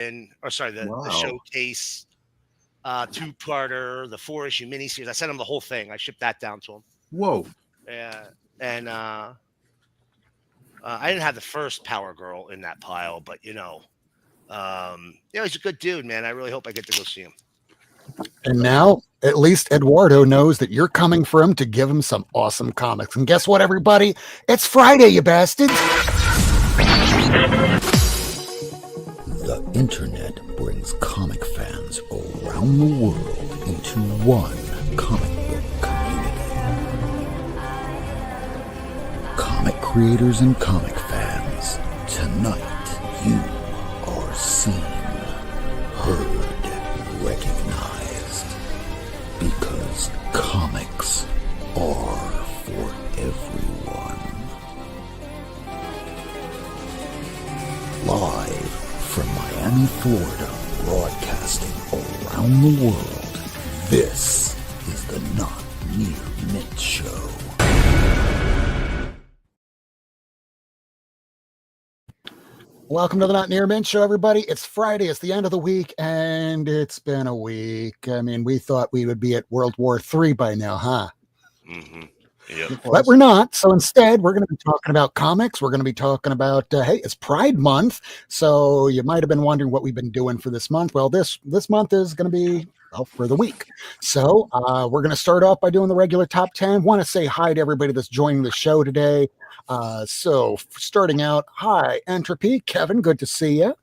the showcase two-parter, the 4-issue miniseries. I sent him the whole thing. I shipped that down to him. Whoa. Yeah, and I didn't have the first Power Girl in that pile, but he's a good dude, man. I really hope I get to go see him. And now, at least Eduardo knows that you're coming for him to give him some awesome comics. And guess what, everybody? It's Friday, you bastards! The internet brings comic fans around the world into one comic book community. Comic creators and comic fans, tonight you are seen, heard, recognized, because comics are for everyone. Live from Miami, Florida, broadcasting around the world, this is the Not Near Mint Show. Welcome to the Not Near Mint Show, everybody. It's Friday. It's the end of the week, and it's been a week. I mean, we thought we would be at World War III by now, huh? Mm-hmm. Yep. But we're not. So instead, we're going to be talking about comics. We're going to be talking about, hey, it's Pride Month. So you might have been wondering what we've been doing for this month. Well, this month is going to be for the week. So we're going to start off by doing the regular top 10. Want to say hi to everybody that's joining the show today. So starting out, hi, Entropy. Kevin, good to see you.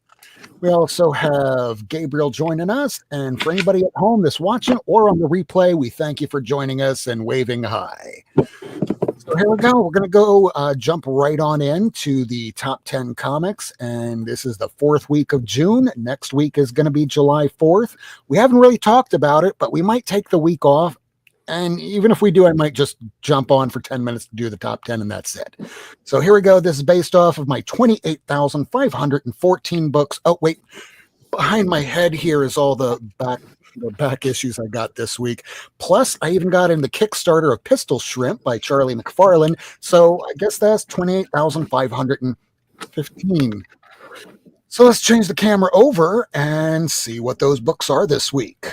We also have Gabriel joining us. And for anybody at home that's watching or on the replay, we thank you for joining us and waving hi. So here we go. We're going to go jump right on into the top 10 comics. And this is the 4th week of June. Next week is going to be July 4th. We haven't really talked about it, but we might take the week off. And even if we do, I might just jump on for 10 minutes to do the top 10, and that's it. So here we go. This is based off of my 28,514 books. Oh, wait. Behind my head here is all the back issues I got this week. Plus, I even got in the Kickstarter of Pistol Shrimp by Charlie McFarlane. So I guess that's 28,515. So let's change the camera over and see what those books are this week.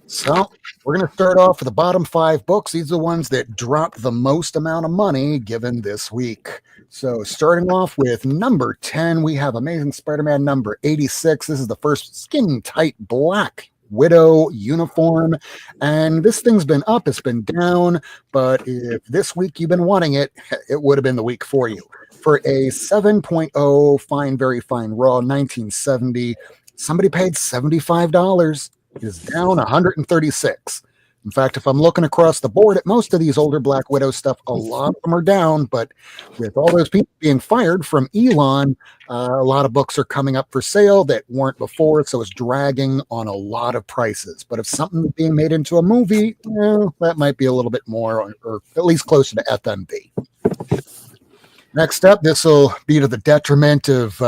So we're going to start off with the bottom 5 books. These are the ones that dropped the most amount of money given this week. So starting off with number 10, we have Amazing Spider-Man number 86. This is the first skin-tight Black Widow uniform. And this thing's been up, it's been down. But if this week you've been wanting it, it would have been the week for you. For a 7.0 fine, very fine raw 1970, somebody paid $75. Is down 136. In fact, if I'm looking across the board at most of these older Black Widow stuff, a lot of them are down. But with all those people being fired from Elon, a lot of books are coming up for sale that weren't before, so it's dragging on a lot of prices. But if something's being made into a movie, that might be a little bit more, or at least closer to FMV. Next up, this will be to the detriment of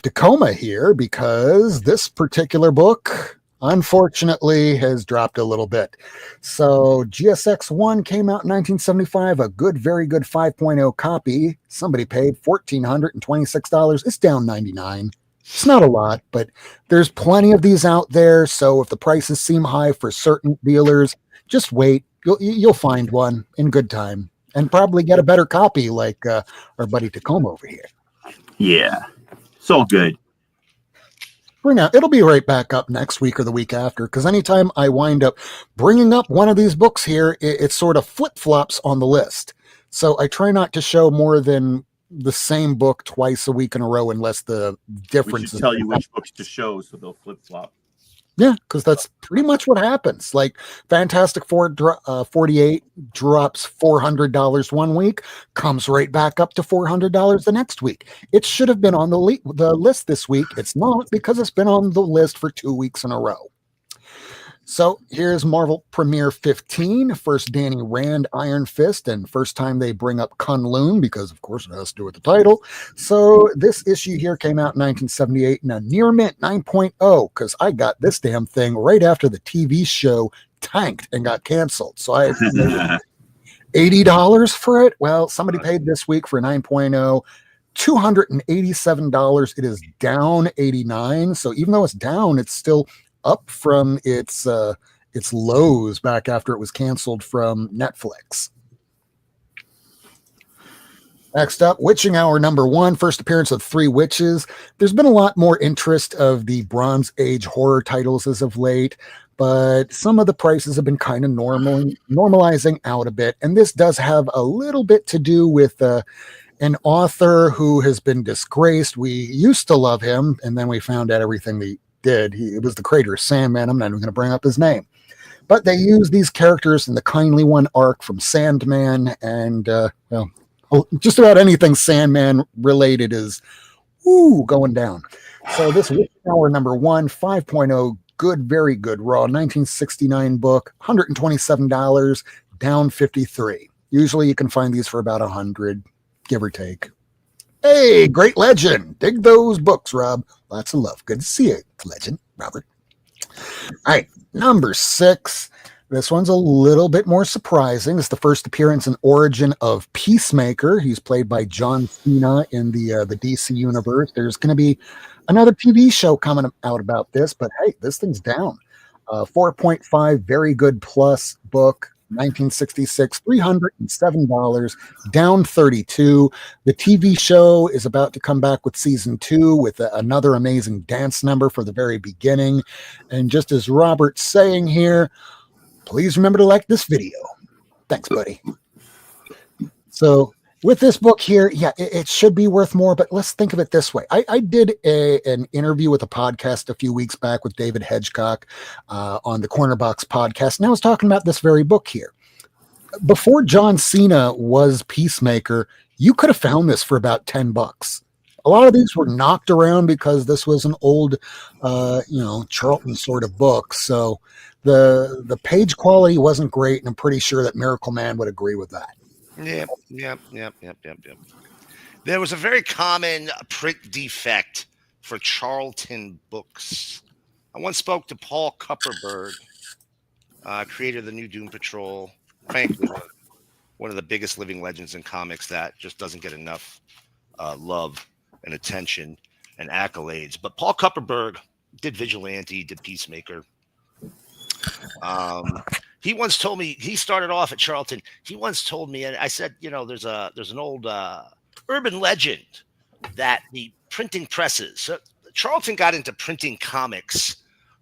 Tacoma here, because this particular book, unfortunately, has dropped a little bit. So GSX1 came out in 1975, a good, very good 5.0 copy. Somebody paid $1,426. It's down 99. It's not a lot, but there's plenty of these out there. So if the prices seem high for certain dealers, just wait. You'll find one in good time and probably get a better copy like our buddy Tacoma over here. Yeah, it's all good. It'll be right back up next week or the week after, because anytime I wind up bringing up one of these books here, it sort of flip-flops on the list. So I try not to show more than the same book twice a week in a row unless the difference is... We should tell you which books to show so they'll flip-flop. Yeah, because that's pretty much what happens. Like Fantastic Four 48 drops $400 one week, comes right back up to $400 the next week. It should have been on the list this week. It's not, because it's been on the list for 2 weeks in a row. So here's Marvel Premiere 15, first Danny Rand Iron Fist, and first time they bring up Kunlun, because of course it has to do with the title. So this issue here came out in 1978 in a near mint 9.0, because I got this damn thing right after the TV show tanked and got canceled. So I $80 for it. Well, somebody paid this week for 9.0 $287. It is down 89. So even though it's down, it's still up from its lows back after it was canceled from Netflix. Next up, Witching Hour #1, first appearance of 3 witches. There's been a lot more interest of the Bronze Age horror titles as of late, but some of the prices have been kind of normalizing out a bit. And this does have a little bit to do with an author who has been disgraced. We used to love him, and then we found out everything he did. He was the creator of Sandman. I'm not even going to bring up his name. But they use these characters in the Kindly One arc from Sandman, and just about anything Sandman related is going down. So this Witching Hour #1, 5.0, good, very good, raw, 1969 book, $127, down 53. Usually you can find these for about 100, give or take. Hey, Great Legend. Dig those books, Rob. Lots of love. Good to see you, Legend, Robert. All right, #6. This one's a little bit more surprising. It's the first appearance and origin of Peacemaker. He's played by John Cena in the DC universe. There's going to be another TV show coming out about this, but hey, this thing's down. 4.5, very good plus book, 1966, $307, down 32. The TV show is about to come back with season 2 with another amazing dance number for the very beginning. And just as Robert's saying here, please remember to like this video. Thanks, buddy. So with this book here, yeah, it should be worth more, but let's think of it this way. I did an interview with a podcast a few weeks back with David Hedgecock on the Corner Box podcast, and I was talking about this very book here. Before John Cena was Peacemaker, you could have found this for about $10. A lot of these were knocked around because this was an old, Charlton sort of book. So the page quality wasn't great, and I'm pretty sure that Miracleman would agree with that. Yep. There was a very common print defect for Charlton books. I once spoke to Paul Kupperberg, creator of the New Doom Patrol. Frankly, one of the biggest living legends in comics that just doesn't get enough love and attention and accolades. But Paul Kupperberg did Vigilante, did Peacemaker. He once told me, he started off at Charlton. He once told me, and I said, there's an old urban legend that the printing presses. So Charlton got into printing comics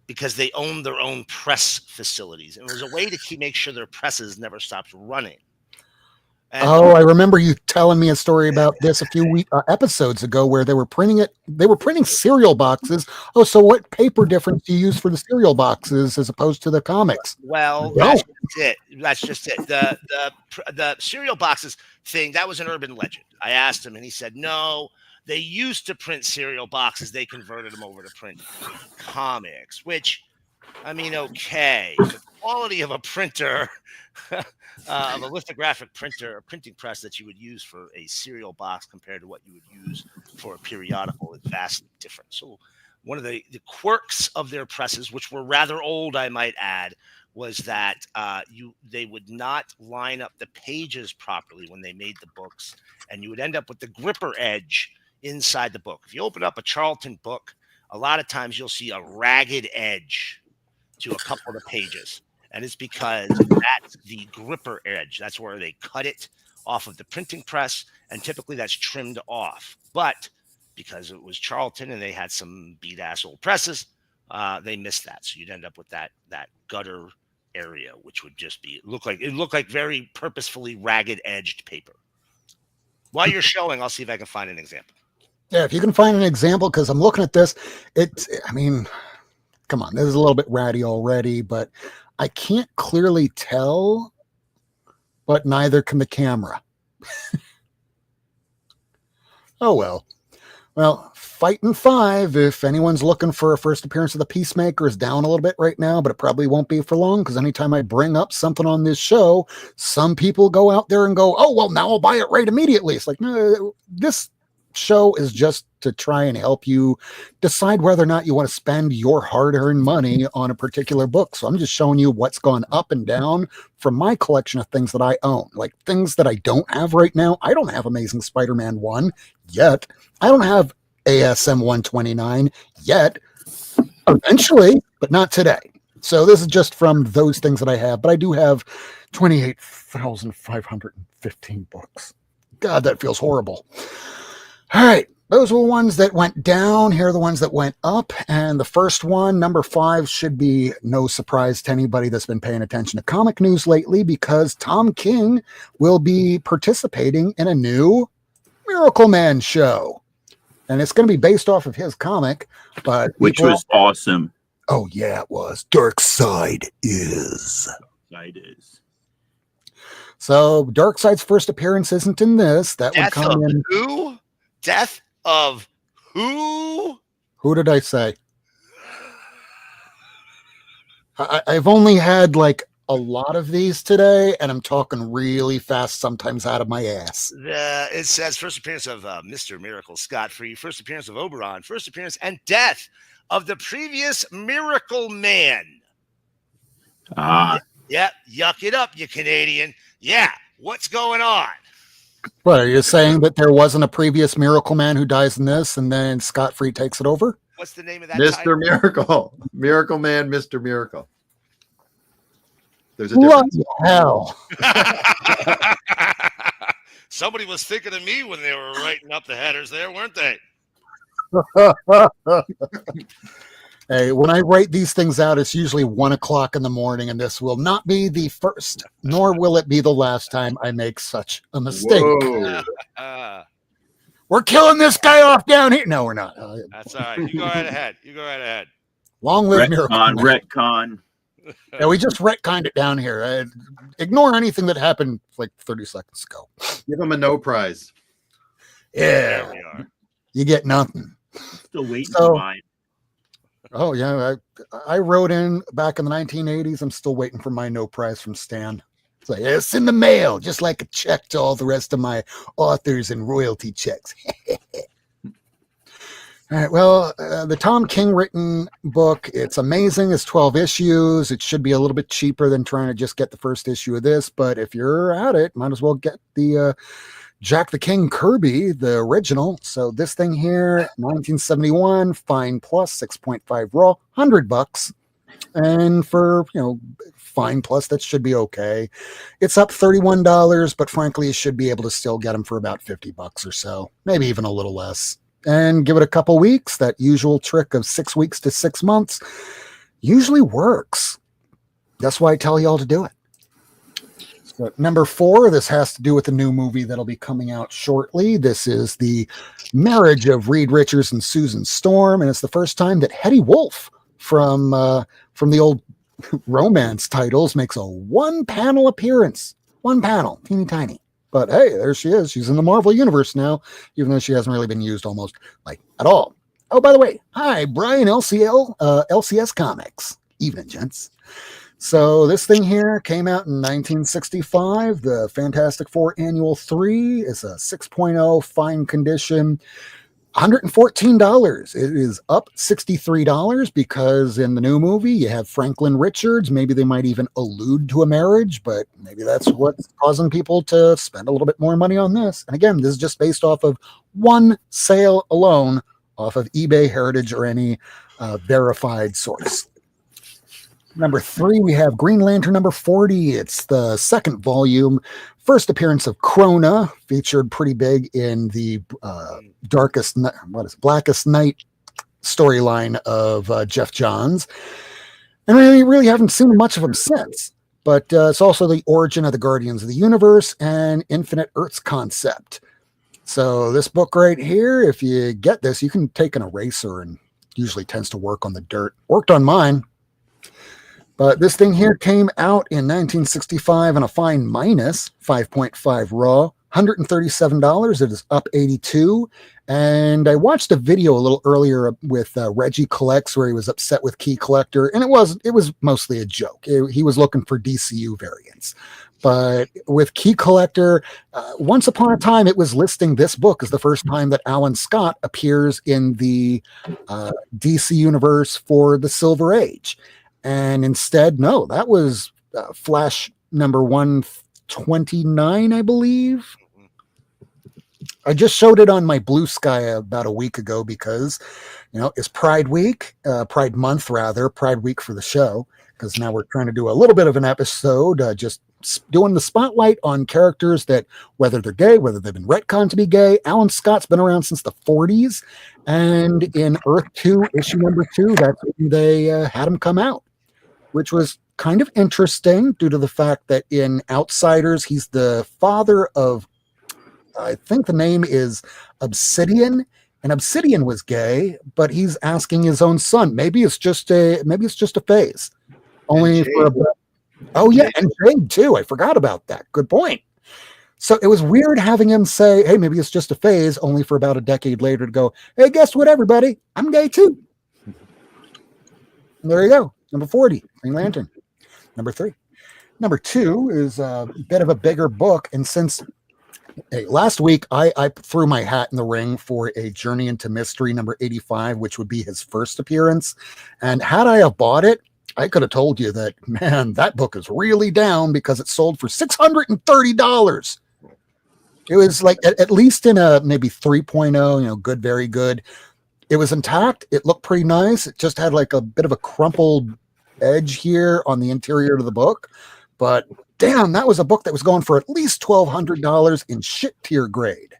because they owned their own press facilities. And it was a way to make sure their presses never stopped running. And I remember you telling me a story about this a few episodes ago where they were printing it. They were printing cereal boxes. Oh, so what paper difference do you use for the cereal boxes as opposed to the comics? Well, that's just it. The cereal boxes thing, that was an urban legend. I asked him, and he said, no, they used to print cereal boxes. They converted them over to print comics, which, I mean, okay. The quality of a printer, of a lithographic printer, a printing press that you would use for a cereal box compared to what you would use for a periodical is vastly different. So one of the quirks of their presses, which were rather old, I might add, was that they would not line up the pages properly when they made the books, and you would end up with the gripper edge inside the book. If you open up a Charlton book, a lot of times you'll see a ragged edge to a couple of the pages. And it's because that's the gripper edge. That's where they cut it off of the printing press, and typically that's trimmed off. But because it was Charlton and they had some beat-ass old presses, they missed that. So you'd end up with that gutter area, which would just be look like very purposefully ragged-edged paper. While you're showing, I'll see if I can find an example. Yeah, if you can find an example, because I'm looking at this, come on, this is a little bit ratty already, but I can't clearly tell, but neither can the camera. Oh, well. Well, Fighting 5, if anyone's looking for a first appearance of the Peacemaker, is down a little bit right now, but it probably won't be for long, because anytime I bring up something on this show, some people go out there and go, oh, well, now I'll buy it right immediately. It's like, no, this show is just to try and help you decide whether or not you want to spend your hard-earned money on a particular book. So I'm just showing you what's gone up and down from my collection of things that I own. Like things that I don't have right now. I don't have Amazing Spider-Man 1 yet. I don't have ASM 129 yet. Eventually, but not today. So this is just from those things that I have. But I do have 28,515 books. God, that feels horrible. All right. Those were the ones that went down. Here are the ones that went up. And the first one, number 5, should be no surprise to anybody that's been paying attention to comic news lately, because Tom King will be participating in a new Miracleman show. And it's going to be based off of his comic, but which was awesome. Oh, yeah, it was. Dark Side is. It is. So Darkseid's first appearance isn't in this. That Death would come of in. who? Death of who? Who did I say? I've only had like a lot of these today, and I'm talking really fast, sometimes out of my ass. It says first appearance of Mr. Miracle Scott-Free, first appearance of Oberon, first appearance and death of the previous Miracleman. Ah. Yeah, yuck it up, you Canadian. Yeah, what's going on? What, are you saying that there wasn't a previous Miracleman who dies in this, and then Scott-Free takes it over? What's the name of that Mr. title? Miracle. Miracleman, Mr. Miracle. There's a difference. What hell? Somebody was thinking of me when they were writing up the headers there, weren't they? Hey, when I write these things out, it's usually 1 o'clock in the morning, and this will not be the first, nor will it be the last time I make such a mistake. Whoa. We're killing this guy off down here. No, we're not. That's all right. You go right ahead. You go right ahead. Long live Miracle. Retcon. Yeah, we just retconned it down here. Ignore anything that happened like 30 seconds ago. Give him a no prize. There Yeah, we are. you get nothing. Still waiting So- for mine. Oh, yeah. I wrote in back in the 1980s. I'm still waiting for my no prize from Stan. It's like, it's in the mail, just like a check to all the rest of my authors and royalty checks. All right. Well, the Tom King written book, it's amazing. It's 12 issues. It should be a little bit cheaper than trying to just get the first issue of this. But if you're at it, might as well get the Jack the King Kirby, the original. So this thing here, 1971, Fine Plus, 6.5 raw, $100. And for, Fine Plus, that should be okay. It's up $31, but frankly, you should be able to still get them for about $50 or so, maybe even a little less. And give it a couple weeks. That usual trick of 6 weeks to 6 months usually works. That's why I tell you all to do it. So, number 4, this has to do with the new movie that'll be coming out shortly. This is the marriage of Reed Richards and Susan Storm, and it's the first time that Hetty Wolf from the old romance titles makes a 1-panel appearance. 1 panel, teeny tiny. But hey, there she is. She's in the Marvel Universe now, even though she hasn't really been used almost at all. Oh, by the way, hi, Brian LCS Comics. Evening, gents. So this thing here came out in 1965. The Fantastic Four Annual 3 is a 6.0 fine condition. $114. It is up $63 because in the new movie you have Franklin Richards. Maybe they might even allude to a marriage, but maybe that's what's causing people to spend a little bit more money on this. And again, this is just based off of one sale alone off of eBay, Heritage, or any verified source. Number 3, we have Green Lantern number 40. It's the second volume. First appearance of Krona, featured pretty big in the Blackest Night storyline of Jeff Johns. And we really haven't seen much of him since. But it's also the origin of the Guardians of the Universe and Infinite Earths concept. So this book right here, if you get this, you can take an eraser, and usually tends to work on the dirt. Worked on mine. But this thing here came out in 1965 in a fine minus, 5.5 raw, $137. It is up 82. And I watched a video a little earlier with Reggie Collects where he was upset with Key Collector, and it was mostly a joke. He was looking for DCU variants. But with Key Collector, once upon a time, it was listing this book as the first time that Alan Scott appears in the DC universe for the Silver Age. And instead, no, that was Flash number 129, I believe. I just showed it on my Blue Sky about a week ago because, it's Pride Week, Pride Month rather, Pride Week for the show, because now we're trying to do a little bit of an episode, just doing the spotlight on characters that, whether they're gay, whether they've been retconned to be gay. Alan Scott's been around since the 40s, and in Earth 2, issue number 2, that's when they had him come out, which was kind of interesting due to the fact that in Outsiders, he's the father of, I think the name is Obsidian, and Obsidian was gay, but he's asking his own son. Maybe it's just a phase. Only for oh yeah, and Jade too. I forgot about that. Good point. So it was weird having him say, "Hey, maybe it's just a phase," only for about a decade later to go, "Hey, guess what, everybody? I'm gay too." And there you go. Number 40, Green Lantern. Number 3. Number 2 is a bit of a bigger book, and since last week, I threw my hat in the ring for a Journey into Mystery number 85, which would be his first appearance. And had I have bought it, I could have told you that, man, that book is really down because it sold for $630. It was like, at least in a maybe 3.0, good, very good. It was intact. It looked pretty nice. It just had like a bit of a crumpled edge here on the interior of the book. But damn, that was a book that was going for at least $1,200 in shit tier grade.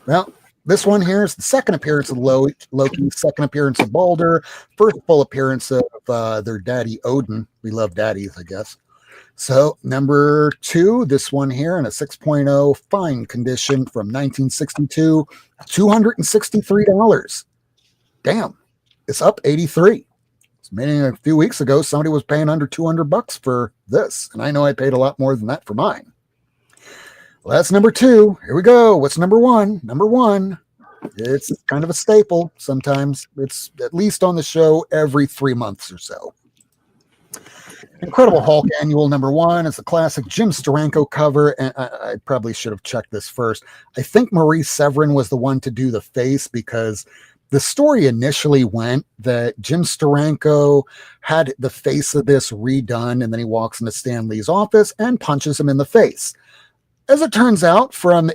Well, this one here is the second appearance of Loki, second appearance of Balder, first full appearance of their daddy Odin. We love daddies, I guess. So number 2, this one here in a 6.0 fine condition from 1962, $263. Damn, it's up 83. Meaning a few weeks ago, somebody was paying under $200 for this. And I know I paid a lot more than that for mine. Well, that's number 2. Here we go. What's number 1? Number 1. It's kind of a staple sometimes. It's at least on the show every 3 months or so. Incredible Hulk Annual number 1 is a classic Jim Steranko cover. And I probably should have checked this first. I think Maurice Severin was the one to do the face because the story initially went that Jim Steranko had the face of this redone, and then he walks into Stan Lee's office and punches him in the face. As it turns out, from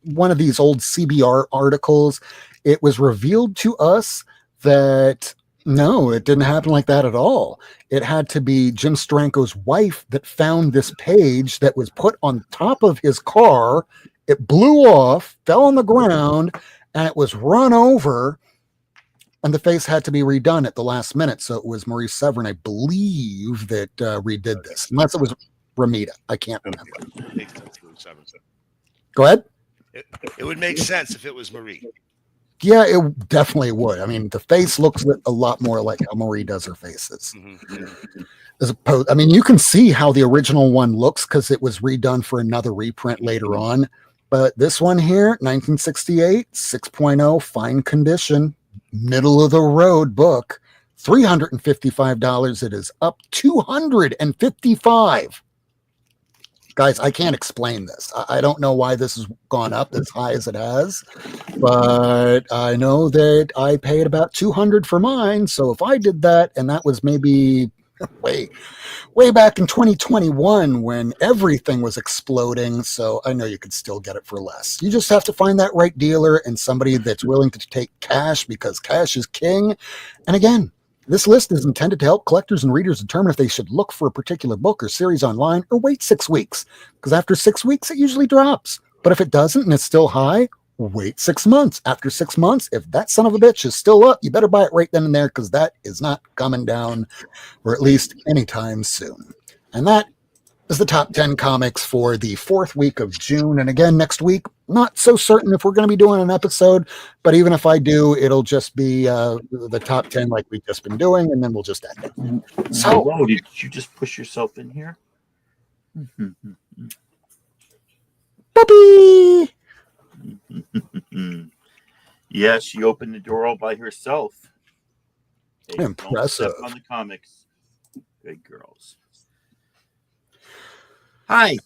one of these old CBR articles, it was revealed to us that no, it didn't happen like that at all. It had to be Jim Steranko's wife that found this page that was put on top of his car. It blew off, fell on the ground, and it was run over, and the face had to be redone at the last minute. So it was Maurice Severin, I believe, that redid this. Unless it was Ramita. I can't remember. Go ahead. It would make sense if it was Marie. Yeah, it definitely would. I mean, the face looks a lot more like how Marie does her faces. Mm-hmm. As opposed, I mean, you can see how the original one looks because it was redone for another reprint later on. But this one here, 1968, 6.0, fine condition, middle of the road book, $355. It is up $255. Guys, I can't explain this. I don't know why this has gone up as high as it has, but I know that I paid about $200 for mine. So if I did that, and that was maybe way back in 2021 when everything was exploding, so I know you could still get it for less. You just have to find that right dealer and somebody that's willing to take cash, because cash is king. And again, this list is intended to help collectors and readers determine if they should look for a particular book or series online or wait 6 weeks, because after 6 weeks it usually drops. But if it doesn't and it's still high, wait 6 months. After 6 months, if that son of a bitch is still up, you better buy it right then and there, because that is not coming down, or at least anytime soon. And that is the top 10 comics for the 4th week of June. And again, next week, not so certain if we're going to be doing an episode, but even if I do, it'll just be the top 10 like we've just been doing, and then we'll just end it. So, whoa, did you just push yourself in here? Whoopee! Yeah, she opened the door all by herself. Hey, don't Impressive. step on the comics. Good girls. Hi.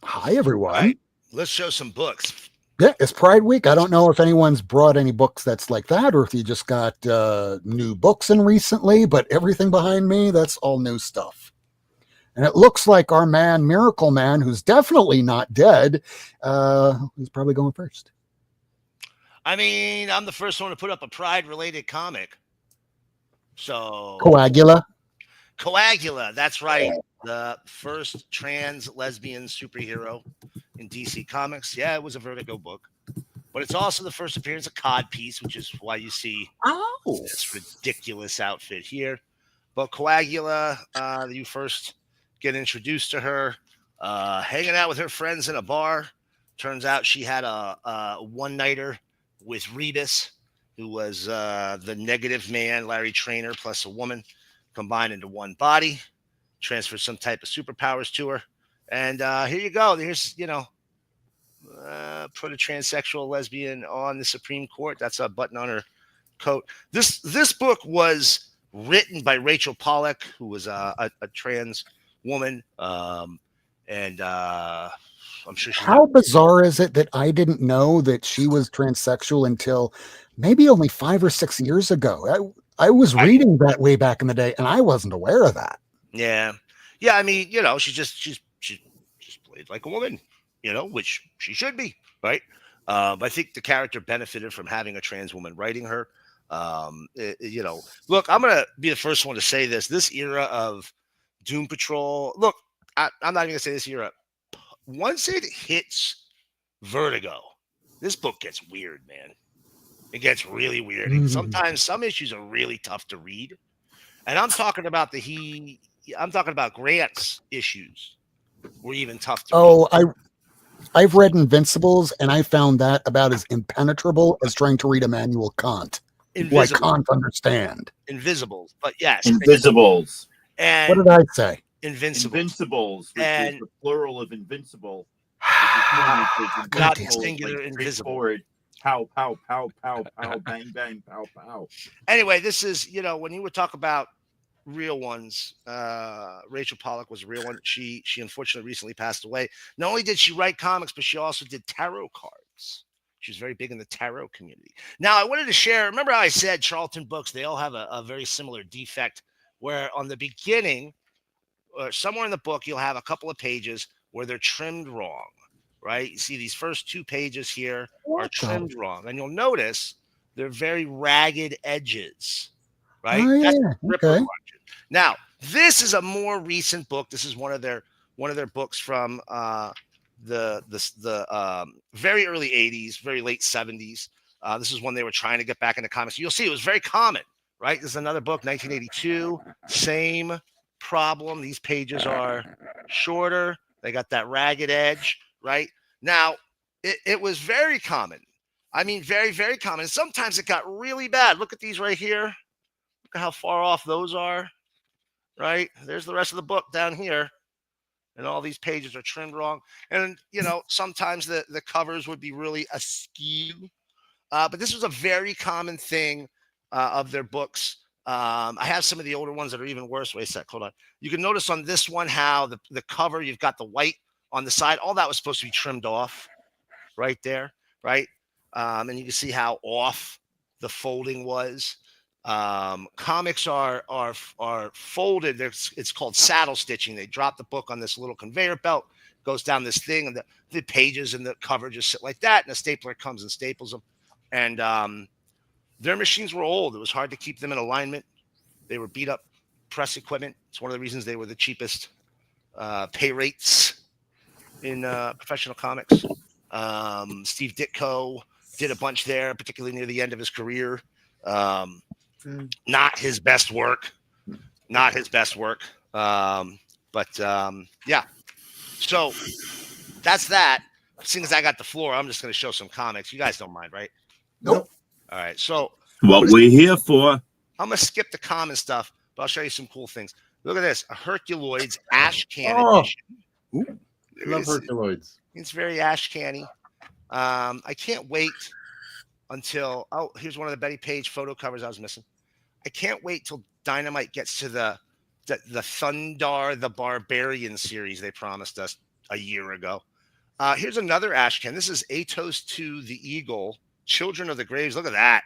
Hi, everyone. All right, let's show some books. Yeah, it's Pride Week. I don't know if anyone's brought any books that's like that or if you just got new books in recently, but everything behind me, that's all new stuff. And it looks like our man, Miracleman, who's definitely not dead, is probably going first. I mean, I'm the first one to put up a Pride-related comic. So Coagula. Coagula, that's right. The first trans lesbian superhero in DC Comics. Yeah, it was a Vertigo book. But it's also the first appearance of Codpiece, which is why you see this ridiculous outfit here. But Coagula, you first get introduced to her hanging out with her friends in a bar. Turns out she had a one-nighter with Rebus, who was the negative man, Larry Trainer, plus a woman combined into one body. Transferred some type of superpowers to her. And here you go. Here's, put a transsexual lesbian on the Supreme Court. That's a button on her coat. This book was written by Rachel Pollack, who was a trans woman. I'm sure she's How bizarre is it that I didn't know that she was transsexual until maybe only 5 or 6 years ago? I was reading that way back in the day, and I wasn't aware of that. Yeah. I mean, she's played like a woman, which she should be, right? I think the character benefited from having a trans woman writing her. Look, I'm gonna be the first one to say this. This era of Doom Patrol. Look, I'm not even gonna say this era. Once it hits Vertigo, this book gets weird, man. It gets really weird. And sometimes some issues are really tough to read. And I'm talking about Grant's issues were even tough to read. I've read Invincibles, and I found that about as impenetrable as trying to read Immanuel Kant. Who I can't understand. Invisibles, but yes. Invisibles. And what did I say? Invincibles, which and is the plural of invincible. Not singular, like invisible. Pow, pow, pow, pow, pow, bang, bang, pow, pow. Anyway, this is, when you would talk about real ones, Rachel Pollack was a real one. She unfortunately recently passed away. Not only did she write comics, but she also did tarot cards. She was very big in the tarot community. Now, I wanted to share, remember how I said Charlton books, they all have a very similar defect where on the beginning, or somewhere in the book, you'll have a couple of pages where they're trimmed wrong, right? You see these first 2 pages here are trimmed wrong. And you'll notice they're very ragged edges, right? Oh, yeah. Okay. Now, this is a more recent book. This is one of their books from the very early 80s, very late 70s. This is when they were trying to get back into comics. You'll see it was very common, right? This is another book, 1982. Same problem. These pages are shorter. They got that ragged edge, right? Now, it was very common. I mean, very, very common. And sometimes it got really bad. Look at these right here. Look at how far off those are, right? There's the rest of the book down here. And all these pages are trimmed wrong. And, sometimes the covers would be really askew. But this was a very common thing of their books. I have some of the older ones that are even worse. Wait a sec. Hold on. You can notice on this one how the cover, you've got the white on the side. All that was supposed to be trimmed off right there, right? And you can see how off the folding was. Comics are folded. It's called saddle stitching. They drop the book on this little conveyor belt, goes down this thing, and the pages and the cover just sit like that. And a stapler comes and staples them. And their machines were old. It was hard to keep them in alignment. They were beat up press equipment. It's one of the reasons they were the cheapest pay rates in professional comics. Steve Ditko did a bunch there, particularly near the end of his career. Not his best work. Yeah. So that's that. Seeing as I got the floor, I'm just going to show some comics. You guys don't mind, right? Nope. All right. So what we're here for. I'm going to skip the common stuff, but I'll show you some cool things. Look at this. A Herculoids Ash Can edition. Love Herculoids. It's very ash canny. I can't wait until here's one of the Betty Page photo covers I was missing. I can't wait till Dynamite gets to the Thundar the Barbarian series they promised us a year ago. Here's another ash can. This is Atos to the Eagle, Children of the Graves. Look at that.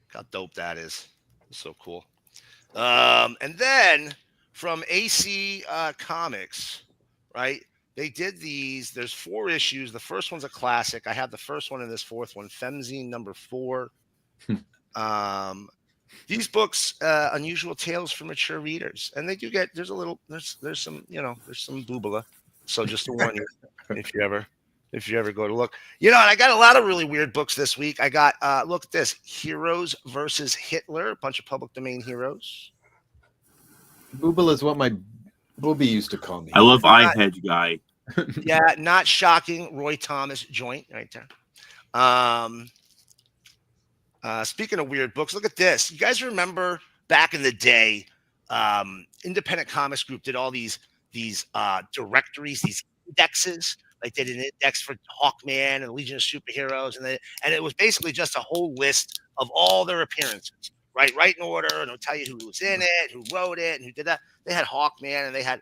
How dope that is. It's so cool. And then from AC Comics, right? They did these. There's 4 issues. The first one's a classic. I have the first one and this fourth one, Femzine number 4. These books, unusual tales for mature readers, and they do get there's some there's some boobala. So just to warn you, if you ever go to look, and I got a lot of really weird books this week. I got look at this, Heroes versus Hitler, a bunch of public domain heroes. Booble is what my booby used to call me. I love Eyehead guy. Yeah, not shocking. Roy Thomas joint right there. Speaking of weird books, look at this. You guys remember back in the day, Independent Comics Group did all these directories, these indexes. Like they did an index for Hawkman and Legion of Superheroes, and it was basically just a whole list of all their appearances, right in order, and it'll tell you who was in it, who wrote it, and who did that. They had Hawkman, and they had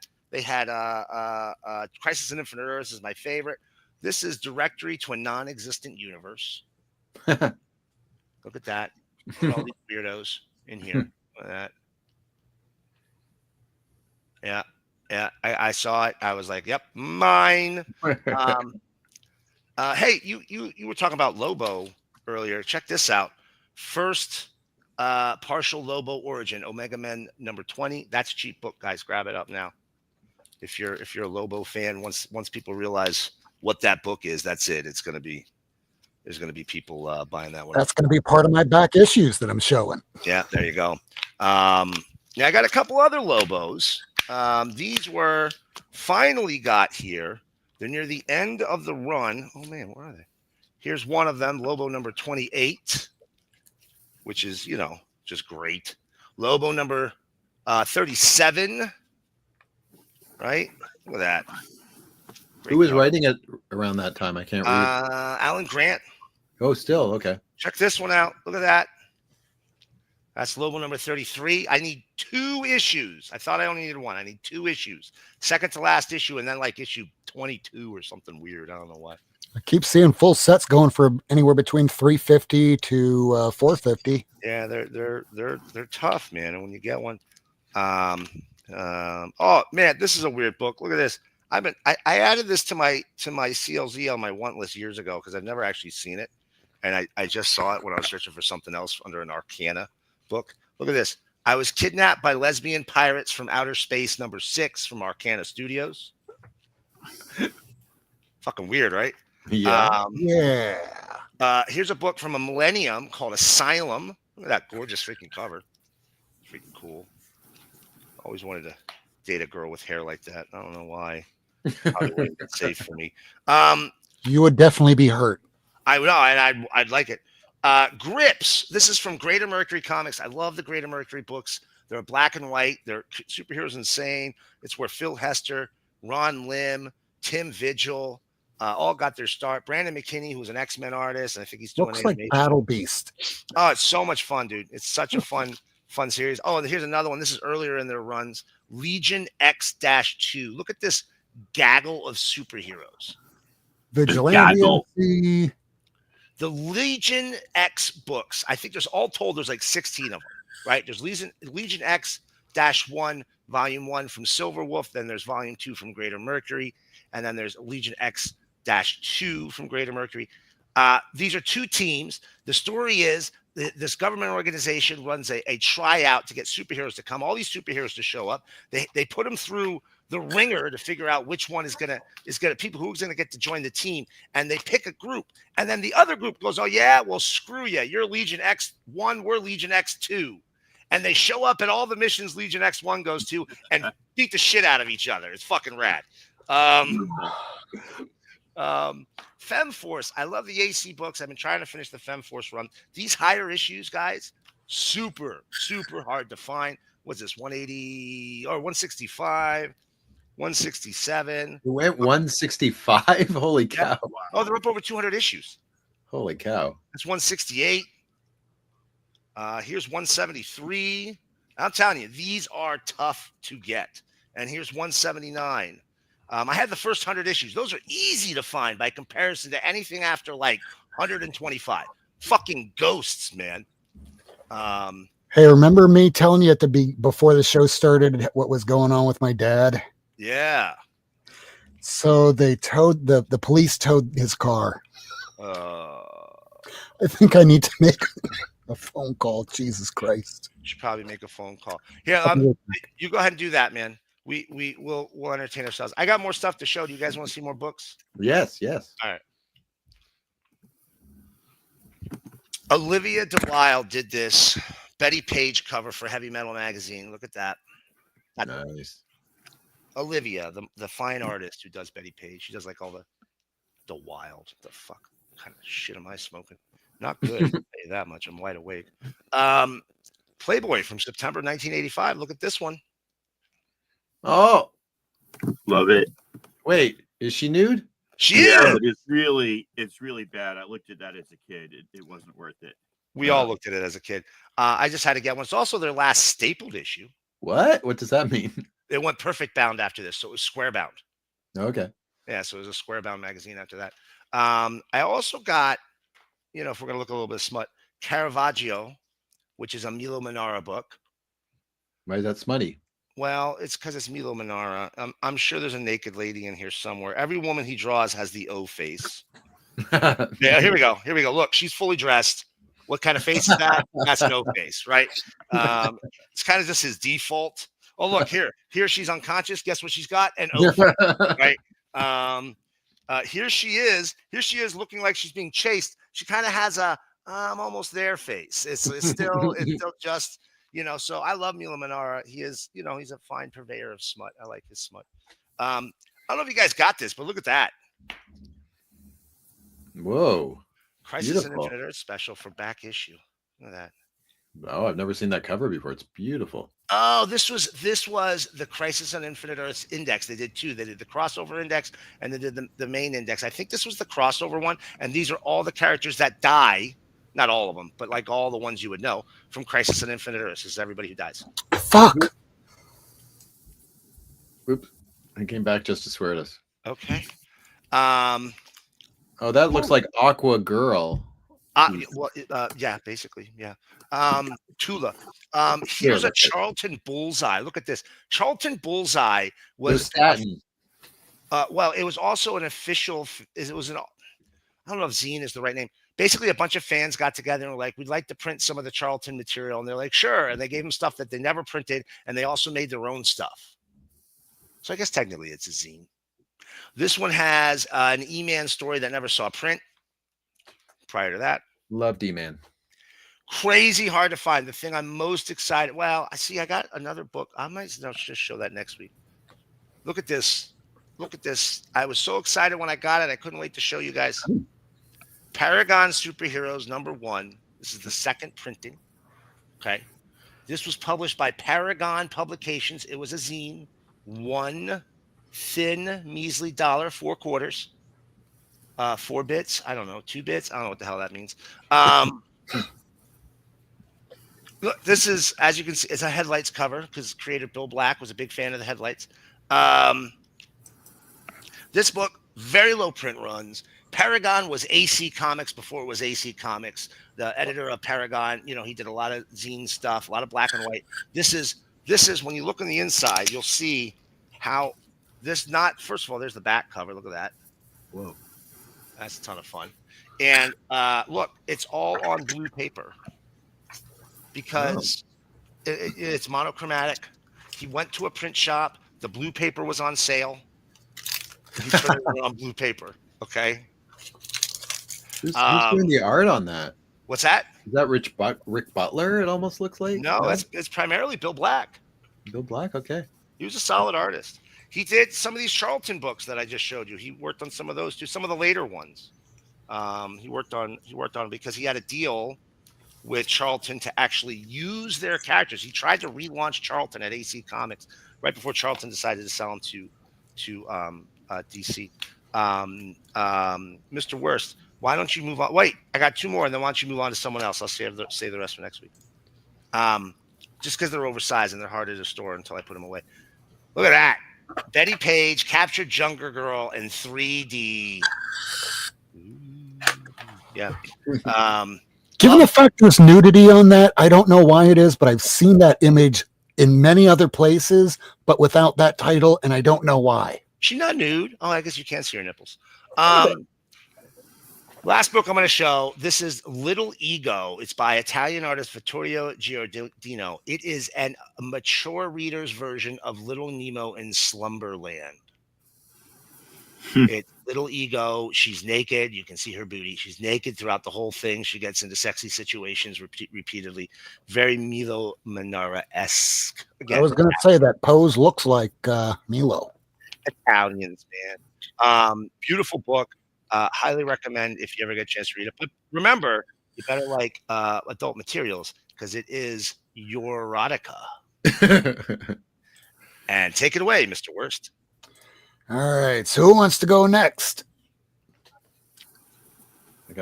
Crisis on Infinite Earths is my favorite. This is directory to a non-existent universe. Look at that. Look at all these weirdos in here. Look at that. Yeah. I saw it. I was like, yep, mine. Hey, you were talking about Lobo earlier. Check this out. First partial Lobo origin, Omega Men number 20. That's a cheap book, guys. Grab it up now. If you're a Lobo fan, once people realize what that book is, that's it. There's going to be people buying that one. That's going to be part of my back issues that I'm showing. Yeah, there you go. I got a couple other Lobos. These were finally got here. They're near the end of the run. Oh, man, where are they? Here's one of them, Lobo number 28, which is, just great. Lobo number 37, right? Look at that. Great Who was cover. writing it around that time? I can't read. Alan Grant. Oh, still okay. Check this one out. Look at that. That's Lobo number 33. I need 2 issues. I thought I only needed 1. I need 2 issues. Second to last issue, and then like issue 22 or something weird. I don't know why. I keep seeing full sets going for anywhere between $350 to $450. Yeah, they're tough, man. And when you get one, oh man, this is a weird book. Look at this. I added this to my CLZ on my want list years ago because I've never actually seen it, and I just saw it when I was searching for something else under an Arcana book. Look at this. I was kidnapped by lesbian pirates from outer space number 6 from Arcana Studios. Fucking weird, right? Yeah. Here's a book from a millennium called Asylum. Look at that gorgeous freaking cover. Freaking cool. Always wanted to date a girl with hair like that. I don't know why. Probably wouldn't be safe for me. You would definitely be hurt. I would know, and I'd like it. Grips. This is from Greater Mercury Comics. I love the Greater Mercury books. They're black and white. They're Superheroes Insane. It's where Phil Hester, Ron Lim, Tim Vigil all got their start. Brandon McKinney, who's an X-Men artist, and I think he's doing Looks like animation. Battle Beast. Oh, it's so much fun, dude. It's such a fun series. Oh, and here's another one. This is earlier in their runs. Legion X-2. Look at this gaggle of superheroes. Vigilante. The Legion X books. I think there's all told there's like 16 of them, right? There's Legion X-1, Volume 1 from Silverwolf. Then there's Volume 2 from Greater Mercury. And then there's Legion X-2 from Greater Mercury. These are 2 teams. The story is this government organization runs a tryout to get superheroes to come, all these superheroes to show up. They put them through the ringer to figure out which one is gonna people who's gonna get to join the team, and they pick a group, and then the other group goes, oh yeah, well screw you, you're Legion X-1, we're Legion X-2, and they show up at all the missions Legion X-1 goes to and beat the shit out of each other. It's fucking rad. FemForce. I love the AC books. I've been trying to finish the FemForce run. These higher issues, guys, super hard to find. What's this? 180 or 165. 167. You went 165. Holy cow! Oh, they're up over 200 issues. Holy cow! That's 168. Here's 173. I'm telling you, these are tough to get. And here's 179. I had the first 100 issues. Those are easy to find by comparison to anything after like 125. Fucking ghosts, man. Hey, remember me telling you before the show started what was going on with my dad? Yeah. So they towed the police towed his car. I think I need to make a phone call. Jesus Christ! You should probably make a phone call. Yeah, you go ahead and do that, man. We'll entertain ourselves. I got more stuff to show. Do you guys want to see more books? Yes. All right. Olivia DeWilde did this Betty Page cover for Heavy Metal magazine. Look at that. Nice. Olivia, the fine artist who does Betty Page. She does like all the wild. The fuck kind of shit am I smoking? Not good. I'll tell you that much. I'm wide awake. Playboy from September 1985. Look at this one. Oh, Love it. wait, is she nude? She is. But it's really bad. I looked at that as a kid. It wasn't worth it. We all looked at it as a kid. I just had to get one. It's also their last stapled issue. What? What does that mean? It went perfect bound after this, so it was square bound. Okay. Yeah, so it was a square bound magazine after that. I also got, if we're gonna look a little bit of smut, Caravaggio, which is a Milo Manara book. Why is that smutty? Well, it's because it's Milo Manara. I'm sure there's a naked lady in here somewhere. Every woman he draws has the O face. Yeah, here we go. Look, she's fully dressed. What kind of face is that? That's an O face, right? It's kind of just his default. Oh, look here. Here she's unconscious. Guess what she's got? An O face, right? Here she is. Looking like she's being chased. She kind of has a I'm almost there face. It's still just. So I love Milo Manara. He is, he's a fine purveyor of smut. I like his smut. I don't know if you guys got this, but look at that. Whoa. Crisis in Infinite Earth special for back issue. Look at that. Oh, I've never seen that cover before. It's beautiful. Oh, this was the Crisis on Infinite Earths index. They did two. They did the crossover index and they did the main index. I think this was the crossover one. And these are all the characters that die. Not all of them, but like all the ones you would know from Crisis on Infinite Earths. This is everybody who dies. Fuck. Oops. I came back just to swear at us. Okay. Oh, that looks like Aqua Girl. Yeah, basically, yeah. Tula. Here's a Charlton Bullseye. Look at this. Charlton Bullseye was satin. Well, it was also an official. It was I don't know if zine is the right name. Basically, a bunch of fans got together and were like, we'd like to print some of the Charlton material. And they're like, sure. And they gave them stuff that they never printed. And they also made their own stuff. So I guess technically it's a zine. This one has an E-Man story that never saw print. Prior to that. Loved E-Man. Crazy hard to find. The thing I'm most excited. Well, I got another book. I might just show that next week. Look at this. I was so excited when I got it. I couldn't wait to show you guys. Paragon Superheroes #1. This is the second printing. Okay. This was published by Paragon Publications. It was a zine. One thin, measly $1, 4 quarters. 4 bits. I don't know. 2 bits. I don't know what the hell that means. Look, this is, as you can see, it's a headlights cover because creator Bill Black was a big fan of the headlights. This book, very low print runs. Paragon was AC Comics before it was AC Comics. The editor of Paragon, he did a lot of zine stuff, a lot of black and white. This is when you look on the inside, you'll see how first of all, there's the back cover. Look at that. Whoa. That's a ton of fun. And look, it's all on blue paper because it's monochromatic. He went to a print shop. The blue paper was on sale. He turned it on blue paper. Okay. Who's doing the art on that? What's that? Is that Rick Butler? It almost looks like. No, it's primarily Bill Black. Bill Black. Okay. He was a solid artist. He did some of these Charlton books that I just showed you. He worked on some of those too. Some of the later ones. He worked on because he had a deal with Charlton to actually use their characters. He tried to relaunch Charlton at AC Comics right before Charlton decided to sell them to to DC. Mr. Worst, why don't you move on? Wait, I got two more, and then why don't you move on to someone else? I'll say the rest for next week. Just because they're oversized and they're harder to store until I put them away. Look at that. Betty Page captured Jungle Girl in 3D. Yeah. Given the fact there's nudity on that, I don't know why it is, but I've seen that image in many other places, but without that title, and I don't know why. She's not nude. Oh, I guess you can't see her nipples. Last book I'm going to show. This is Little Ego. It's by Italian artist Vittorio Giordino. It is a mature reader's version of Little Nemo in Slumberland. It's Little Ego. She's naked. You can see her booty. She's naked throughout the whole thing. She gets into sexy situations repeatedly. Very Milo Manara-esque. I was going to say that pose looks like Milo. Italians, man. Beautiful book. Highly recommend if you ever get a chance to read it. But remember, you better like adult materials because it is your erotica. And take it away, Mr. Worst. All right. So who wants to go next?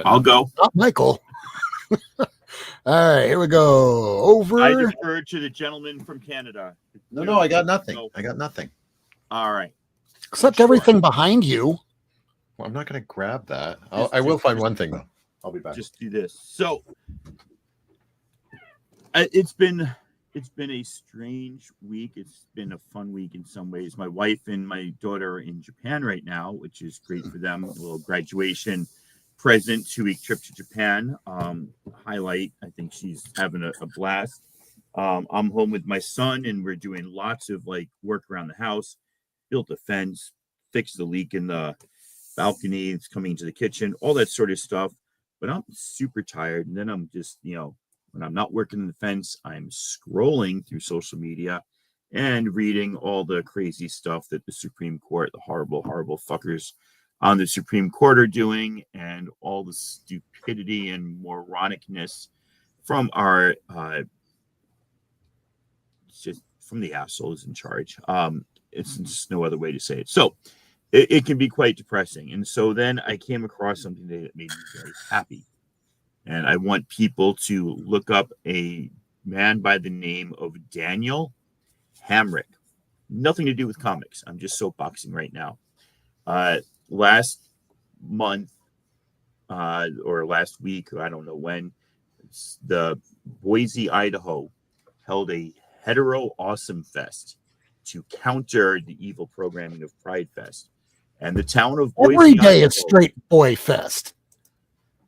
I'll go. Oh, Michael. All right. Here we go. Over. I defer to the gentleman from Canada. No, I got nothing. I got nothing. All right. Except everything behind you. Well, I'm not going to grab that. I will find one thing, though. I'll be back. Just do this. So it's been a strange week. It's been a fun week in some ways. My wife and my daughter are in Japan right now, which is great for them. A little graduation present, 2-week trip to Japan. Highlight. I think she's having a blast. I'm home with my son, and we're doing lots of like work around the house. Built a fence, fixed the leak in the balcony, it's coming into the kitchen, all that sort of stuff. But I'm super tired. And then I'm just, when I'm not working in the fence, I'm scrolling through social media and reading all the crazy stuff that the Supreme Court, the horrible, horrible fuckers on the Supreme Court are doing, and all the stupidity and moronicness from our, just from the assholes in charge. It's just no other way to say it. So it can be quite depressing. And so then I came across something that made me very happy. And I want people to look up a man by the name of Daniel Hamrick. Nothing to do with comics. I'm just soapboxing right now. Last month or last week, I don't know when, the Boise, Idaho held a hetero awesome fest to counter the evil programming of Pride Fest. And the town of Boise, every day Idaho, it's straight boy fest.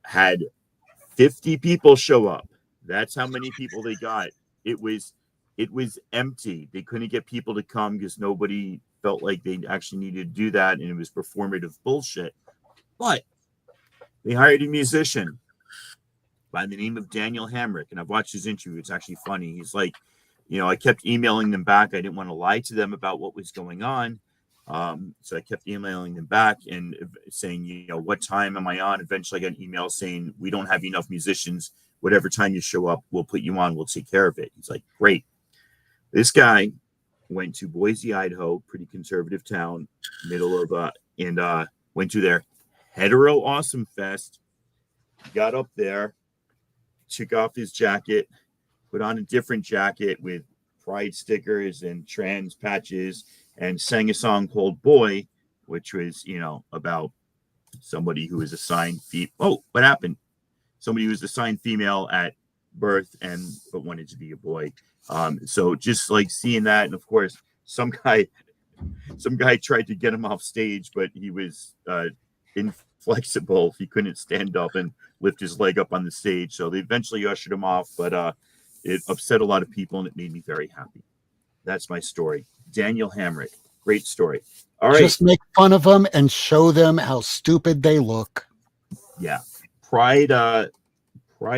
Had 50 people show up. That's how many people they got. It was empty. They couldn't get people to come because nobody felt like they actually needed to do that, and it was performative bullshit. But they hired a musician by the name of Daniel Hamrick, and I've watched his interview. It's actually funny. He's like, I kept emailing them back. I didn't want to lie to them about what was going on. So I kept emailing them back and saying, what time am I on? Eventually I got an email saying, we don't have enough musicians. Whatever time you show up, we'll put you on. We'll take care of it. He's like, great. This guy went to Boise, Idaho, pretty conservative town, middle of, and went to their hetero awesome fest, got up there, took off his jacket, put on a different jacket with pride stickers and trans patches, and sang a song called Boy, which was, about somebody who was assigned what happened? Somebody who was assigned female at birth but wanted to be a boy. So just like seeing that, and of course, some guy tried to get him off stage, but he was inflexible. He couldn't stand up and lift his leg up on the stage. So they eventually ushered him off, but it upset a lot of people, and it made me very happy. That's my story. Daniel Hamrick. Great story. All right. Just make fun of them and show them how stupid they look. Yeah. Pride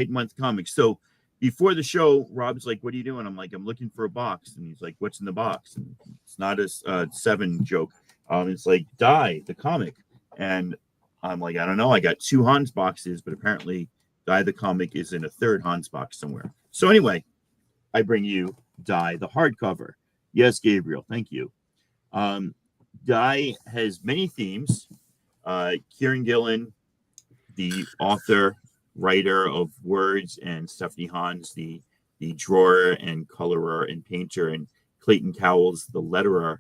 Month comics. So before the show, Rob's like, what are you doing? I'm like, I'm looking for a box. And he's like, what's in the box? And it's not a 7 joke. It's like Die, the comic. And I'm like, I don't know. I got 2 Hans boxes, but apparently Die, the comic is in a 3rd Hans box somewhere. So anyway, I bring you Die, the hardcover. Yes, Gabriel. Thank you. Die has many themes. Kieran Gillen, the author, writer of Words, and Stephanie Hans, the drawer and colorer and painter, and Clayton Cowles, the letterer,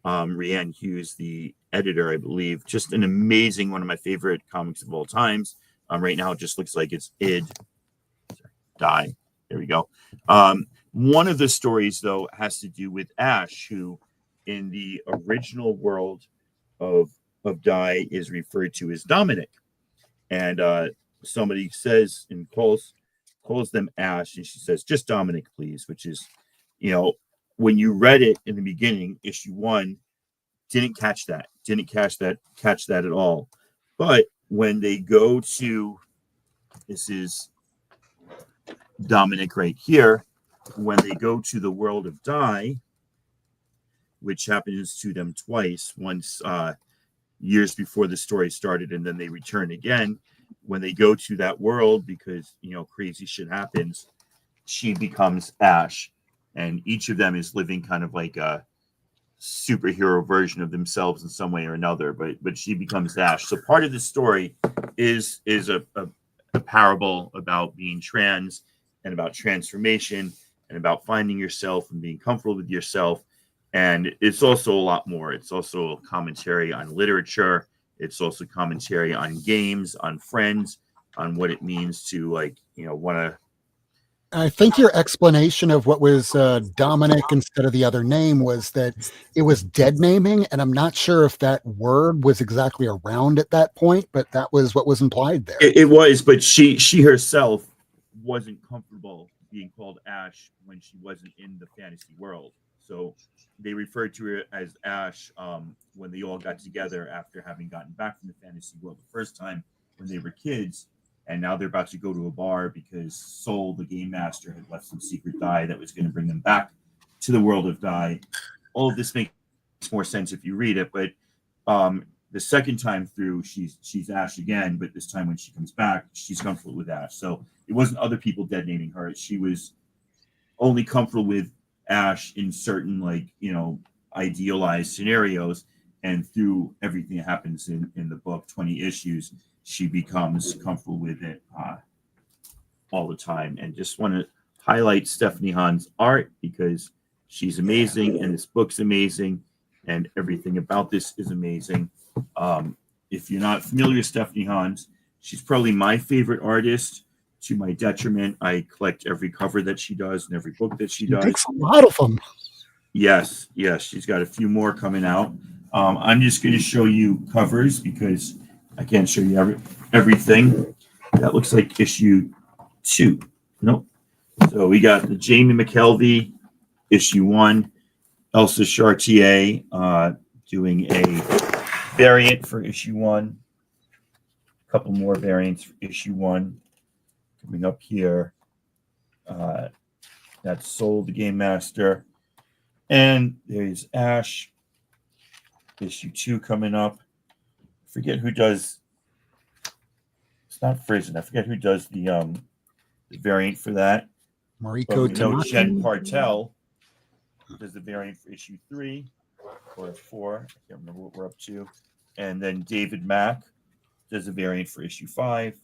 Rhiannon Hughes, the editor, I believe. Just an amazing, one of my favorite comics of all times. Right now, it just looks like it's id. Die. There we go. One of the stories, though, has to do with Ash, who in the original world of Die is referred to as Dominic. And somebody says and calls them Ash, and she says, just Dominic, please, which is, when you read it in the beginning, issue 1, didn't catch that at all. But when they go to, this is Dominic right here, when they go to the world of Die, which happens to them twice, once years before the story started, and then they return again. When they go to that world, because crazy shit happens, she becomes Ash, and each of them is living kind of like a superhero version of themselves in some way or another, but she becomes Ash. So part of the story is a parable about being trans and about transformation and about finding yourself and being comfortable with yourself. And it's also a lot more. It's also a commentary on literature. It's also commentary on games, on friends, on what it means to want to. I think your explanation of what was Dominic instead of the other name was that it was dead naming, and I'm not sure if that word was exactly around at that point, but that was what was implied there. It was, but she herself wasn't comfortable being called Ash when she wasn't in the fantasy world. So they referred to her as Ash when they all got together after having gotten back from the fantasy world the first time when they were kids. And now they're about to go to a bar because Soul, the game master, had left some secret die that was going to bring them back to the world of Die. All of this makes more sense if you read it, but the second time through, she's Ash again, but this time when she comes back, she's comfortable with Ash. So it wasn't other people dead naming her. She was only comfortable with Ash in certain idealized scenarios, and through everything that happens in the book, 20 issues, she becomes comfortable with it all the time. And just want to highlight Stephanie Hahn's art because she's amazing, and this book's amazing, and everything about this is amazing. If you're not familiar with Stephanie Hahn's, she's probably my favorite artist. To my detriment, I collect every cover that she does and every book that she does. Makes a lot of them. Yes, she's got a few more coming out. I'm just going to show you covers because I can't show you everything. That looks like issue 2. Nope. So we got the Jamie McKelvey, issue 1. Elsa Chartier doing a variant for issue 1. A couple more variants for issue 1. Coming up here. That's Soul, the Game Master. And there's Ash, issue 2 coming up. I forget who does. It's not Frizen. I forget who does the variant for that. Mariko Tanaka. Jen Partel does the variant for issue 3 or 4. I can't remember what we're up to. And then David Mack does a variant for issue 5.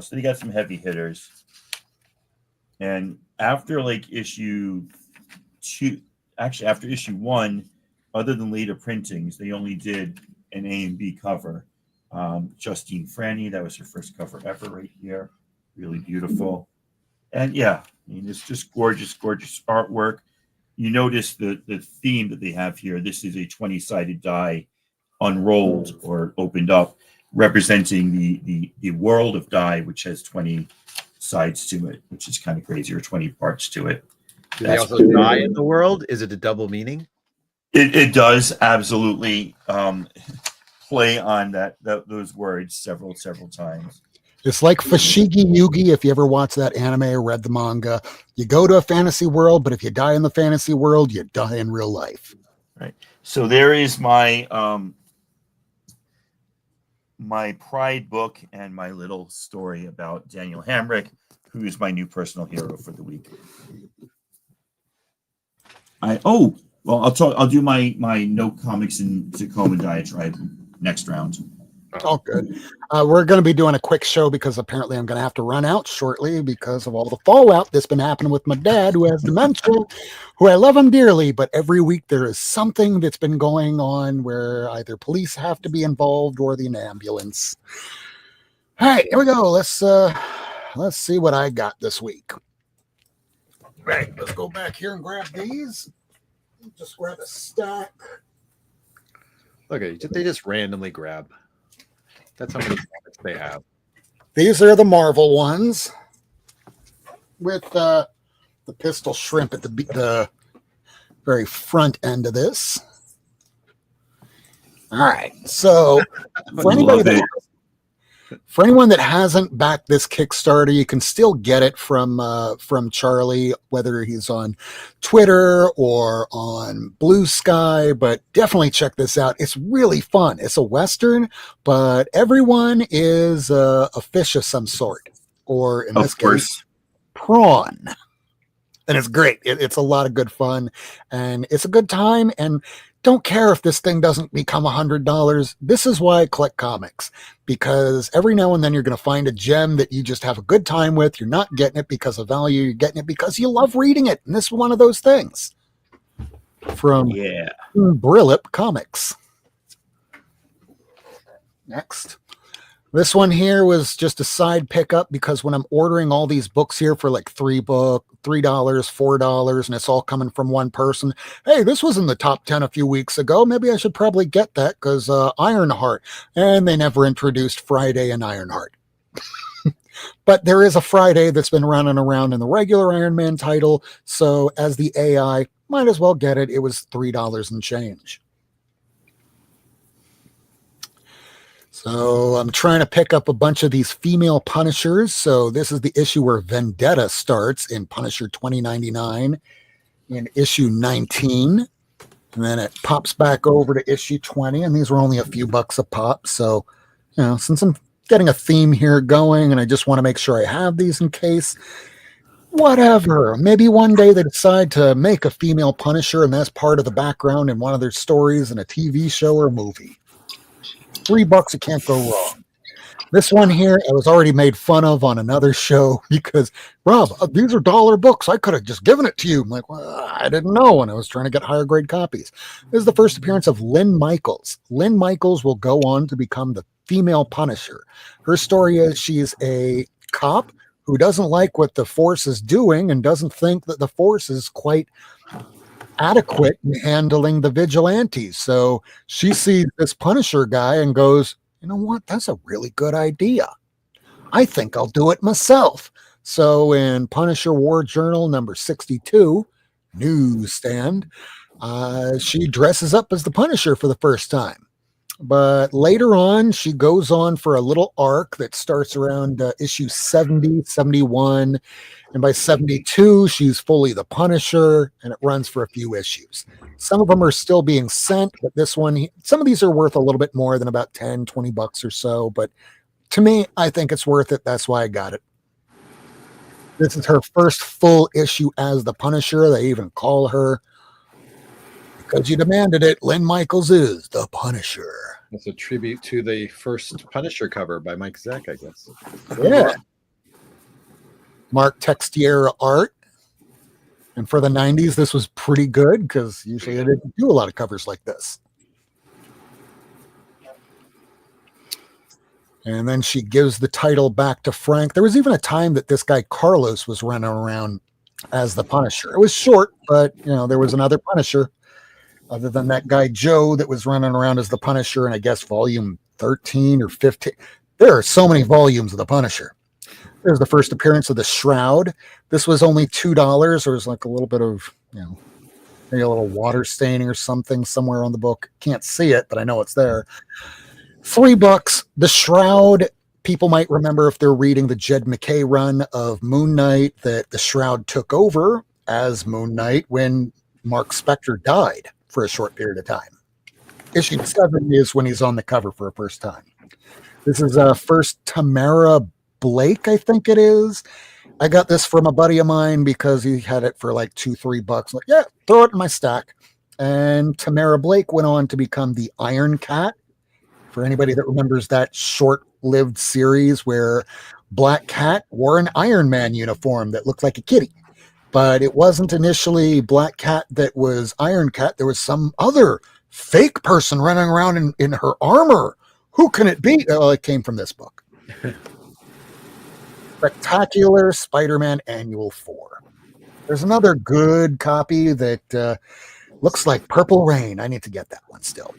So they got some heavy hitters. And after issue 2, actually after issue 1, other than later printings, they only did an A and B cover. Justine Franny, that was her first cover ever right here. Really beautiful. And it's just gorgeous, gorgeous artwork. You notice the theme that they have here. This is a 20-sided die unrolled or opened up, representing the world of Die, which has 20 sides to it, which is kind of crazy, or 20 parts to it. Do they also die in the world? Is it a double meaning? It does absolutely play on those words several times. It's like Fushigi Yugi, if you ever watched that anime or read the manga. You go to a fantasy world, but if you die in the fantasy world, you die in real life. Right. So there is my my Pride book and my little story about Daniel Hamrick, who is my new personal hero for the week. Well, I'll do my no comics in Tacoma diatribe next round. Oh, good. We're going to be doing a quick show because apparently I'm going to have to run out shortly because of all the fallout that's been happening with my dad, who has dementia, who I love him dearly, but every week there is something that's been going on where either police have to be involved or the ambulance. All right, here we go. Let's see what I got this week. Right, let's go back here and grab these. Just grab a stack. Okay, they just randomly grab. That's how many comics they have. These are the Marvel ones with the pistol shrimp at the very front end of this. All right, so for anyone that hasn't backed this Kickstarter, you can still get it from Charlie, whether he's on Twitter or on Blue Sky, but definitely check this out. It's really fun. It's a Western, but everyone is a fish of some sort, or in this case, prawn. And it's great. It's a lot of good fun, and it's a good time, and don't care if this thing doesn't become $100. This is why I collect comics, because every now and then you're going to find a gem that you just have a good time with. You're not getting it because of value. You're getting it because you love reading it. And this is one of those things from Brilip Comics. Next. This one here was just a side pickup because when I'm ordering all these books here for like $3, $4, and it's all coming from one person. Hey, this was in the top 10 a few weeks ago. Maybe I should probably get that because Ironheart. And they never introduced Friday and Ironheart. But there is a Friday that's been running around in the regular Iron Man title. So as the AI, might as well get it. It was $3 and change. So I'm trying to pick up a bunch of these female Punishers. So this is the issue where Vendetta starts in Punisher 2099 in issue 19. And then it pops back over to issue 20. And these were only a few bucks a pop. So, since I'm getting a theme here going and I just want to make sure I have these in case, whatever. Maybe one day they decide to make a female Punisher and that's part of the background in one of their stories in a TV show or movie. $3, it can't go wrong. This one here, I was already made fun of on another show because, Rob, these are dollar books. I could have just given it to you. I'm like, well, I didn't know when I was trying to get higher grade copies. This is the first appearance of Lynn Michaels. Lynn Michaels will go on to become the female Punisher. Her story is she's a cop who doesn't like what the Force is doing and doesn't think that the Force is quite adequate in handling the vigilantes. So she sees this Punisher guy and goes, you know what? That's a really good idea. I think I'll do it myself. So in Punisher War Journal number 62, newsstand, she dresses up as the Punisher for the first time. But later on, she goes on for a little arc that starts around issue 70, 71. And by 72, she's fully the Punisher, and it runs for a few issues. Some of them are still being sent, but this one, some of these are worth a little bit more than about 10, 20 bucks or so. But to me, I think it's worth it. That's why I got it. This is her first full issue as the Punisher. They even call her, because you demanded it, Lynn Michaels is the Punisher. It's a tribute to the first Punisher cover by Mike Zeck, I guess. Yeah. Mark Textiera art. And for the 90s, this was pretty good because usually they didn't do a lot of covers like this. And then she gives the title back to Frank. There was even a time that this guy Carlos was running around as the Punisher. It was short, but there was another Punisher other than that guy Joe that was running around as the Punisher, and I guess volume 13 or 15. There are so many volumes of the Punisher. There's the first appearance of the Shroud. This was only $2. There was like a little bit of, maybe a little water staining or something somewhere on the book. Can't see it, but I know it's there. $3. The Shroud, people might remember if they're reading the Jed McKay run of Moon Knight that the Shroud took over as Moon Knight when Mark Spector died for a short period of time. Issue 7 is when he's on the cover for the first time. This is first Tamara Blake, I think it is. I got this from a buddy of mine because he had it for like $2-3. Like, yeah, throw it in my stack. And Tamara Blake went on to become the Iron Cat. For anybody that remembers that short-lived series where Black Cat wore an Iron Man uniform that looked like a kitty. But it wasn't initially Black Cat that was Iron Cat. There was some other fake person running around in her armor. Who can it be? Oh, it came from this book. Spectacular Spider-Man Annual 4. There's another good copy that looks like Purple Rain. I need to get that one still.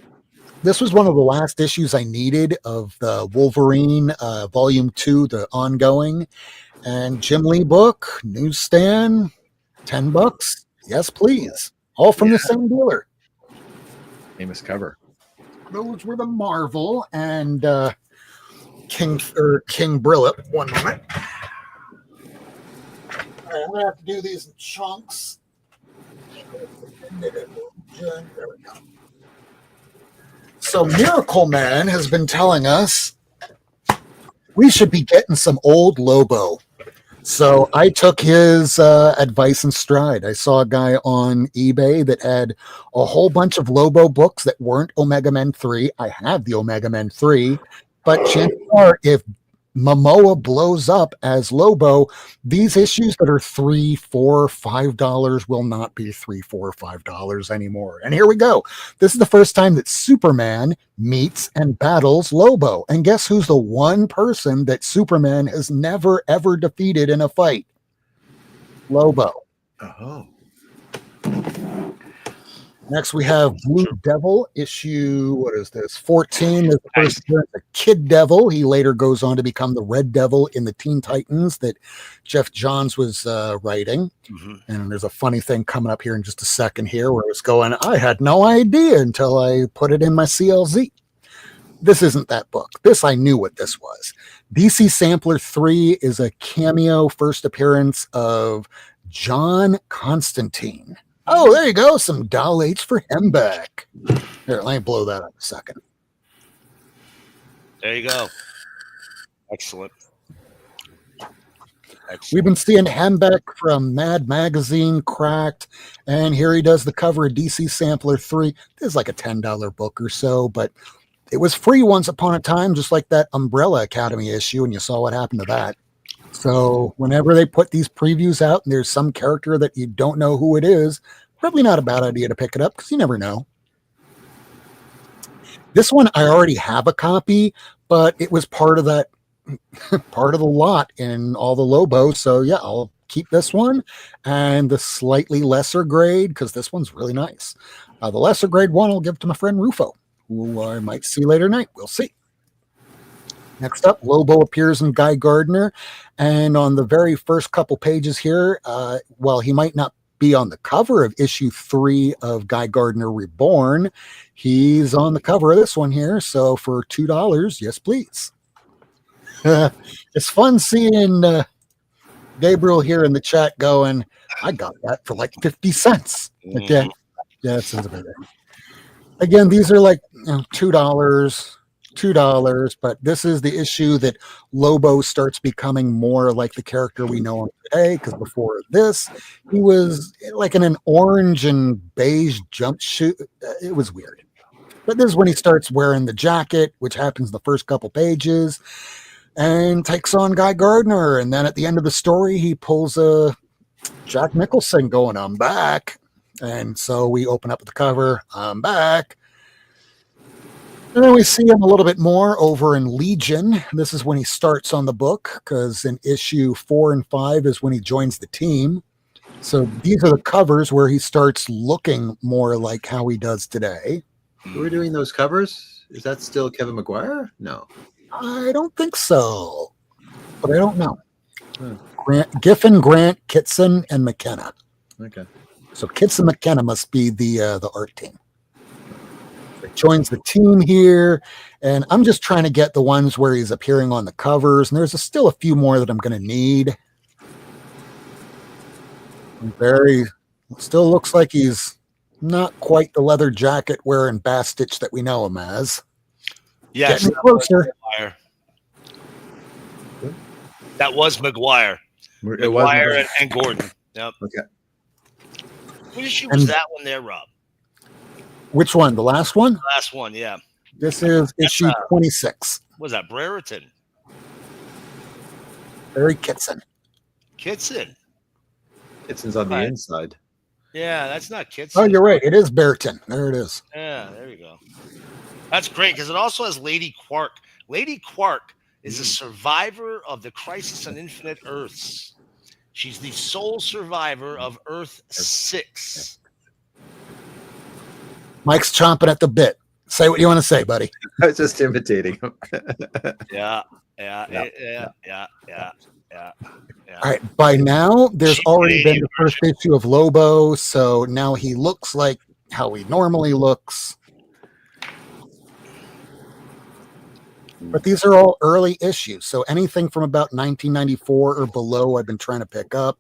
This was one of the last issues I needed of the Wolverine Volume 2, the ongoing. And Jim Lee book, newsstand, $10. Yes, please. All from the same dealer. Famous cover. Those were the Marvel and King Brillup. One moment. I'm going to have to do these in chunks. There we go. So Miracleman has been telling us we should be getting some old Lobo. So I took his advice in stride. I saw a guy on eBay that had a whole bunch of Lobo books that weren't Omega Men 3. I have the Omega Men 3, but chances are if Momoa blows up as Lobo, these issues that are $3, $4, $5 will not be $3, $4, $5 anymore. And here we go. This is the first time that Superman meets and battles Lobo. And guess who's the one person that Superman has never, ever defeated in a fight? Lobo. Oh. Next, we have Blue Devil, issue, what is this, 14. This is the first appearance of Kid Devil. He later goes on to become the Red Devil in the Teen Titans that Jeff Johns was writing. Mm-hmm. And there's a funny thing coming up here in just a second here where it's going, I had no idea until I put it in my CLZ. This isn't that book. This, I knew what this was. DC Sampler 3 is a cameo first appearance of John Constantine. Oh, there you go. Some Doll H for Hembeck. Here, let me blow that up a second. There you go. Excellent. We've been seeing Hembeck from Mad Magazine, Cracked, and here he does the cover of DC Sampler 3. This is like a $10 book or so, but it was free once upon a time, just like that Umbrella Academy issue, and you saw what happened to that. So whenever they put these previews out and there's some character that you don't know who it is, probably not a bad idea to pick it up because you never know. This one, I already have a copy, but it was part of that, part of the lot in all the Lobo. So yeah, I'll keep this one and the slightly lesser grade because this one's really nice. The lesser grade one I'll give to my friend Rufo, who I might see later tonight. We'll see. Next up, Lobo appears in Guy Gardner, and on the very first couple pages here, while he might not be on the cover of issue 3 of Guy Gardner Reborn, he's on the cover of this one here, so for $2, yes please. It's fun seeing Gabriel here in the chat going, I got that for like 50 cents. Okay. Yeah, that sounds about right. Again, these are like $2, but this is the issue that Lobo starts becoming more like the character we know him today, because before this, he was like in an orange and beige jumpsuit. It was weird. But this is when he starts wearing the jacket, which happens the first couple pages, and takes on Guy Gardner. And then at the end of the story, he pulls a Jack Nicholson going, I'm back. And so we open up the cover, I'm back. And then we see him a little bit more over in Legion. This is when he starts on the book, because in issue 4 and 5 is when he joins the team. So these are the covers where he starts looking more like how he does today. Who are doing those covers? Is that still Kevin McGuire? No. I don't think so, but I don't know. Giffen, Grant, Kitson, and McKenna. Okay. So Kitson McKenna must be the art team. He joins the team here, and I'm just trying to get the ones where he's appearing on the covers, and there's still a few more that I'm going to need. Still looks like he's not quite the leather jacket wearing Bastich that we know him as. Yes, getting closer. That was McGuire. McGuire and Gordon. Yep. Okay. What issue was that one there, Rob? Which one? The last one? Last one, yeah. This is issue 26. What was that? Brereton. Barry Kitson. Kitson. Kitson's on the Right. inside. Yeah, that's not Kitson. Oh, you're right. It is Brereton. There it is. Yeah, there you go. That's great because it also has Lady Quark. Lady Quark is a survivor of the Crisis on Infinite Earths. She's the sole survivor of Earth 6. Mike's chomping at the bit. Say what you want to say, buddy. I was just imitating him. Yeah. All right. By now, there's Cheap already been Canadian the first issue of Lobo, so now he looks like how he normally looks. But these are all early issues, so anything from about 1994 or below, I've been trying to pick up.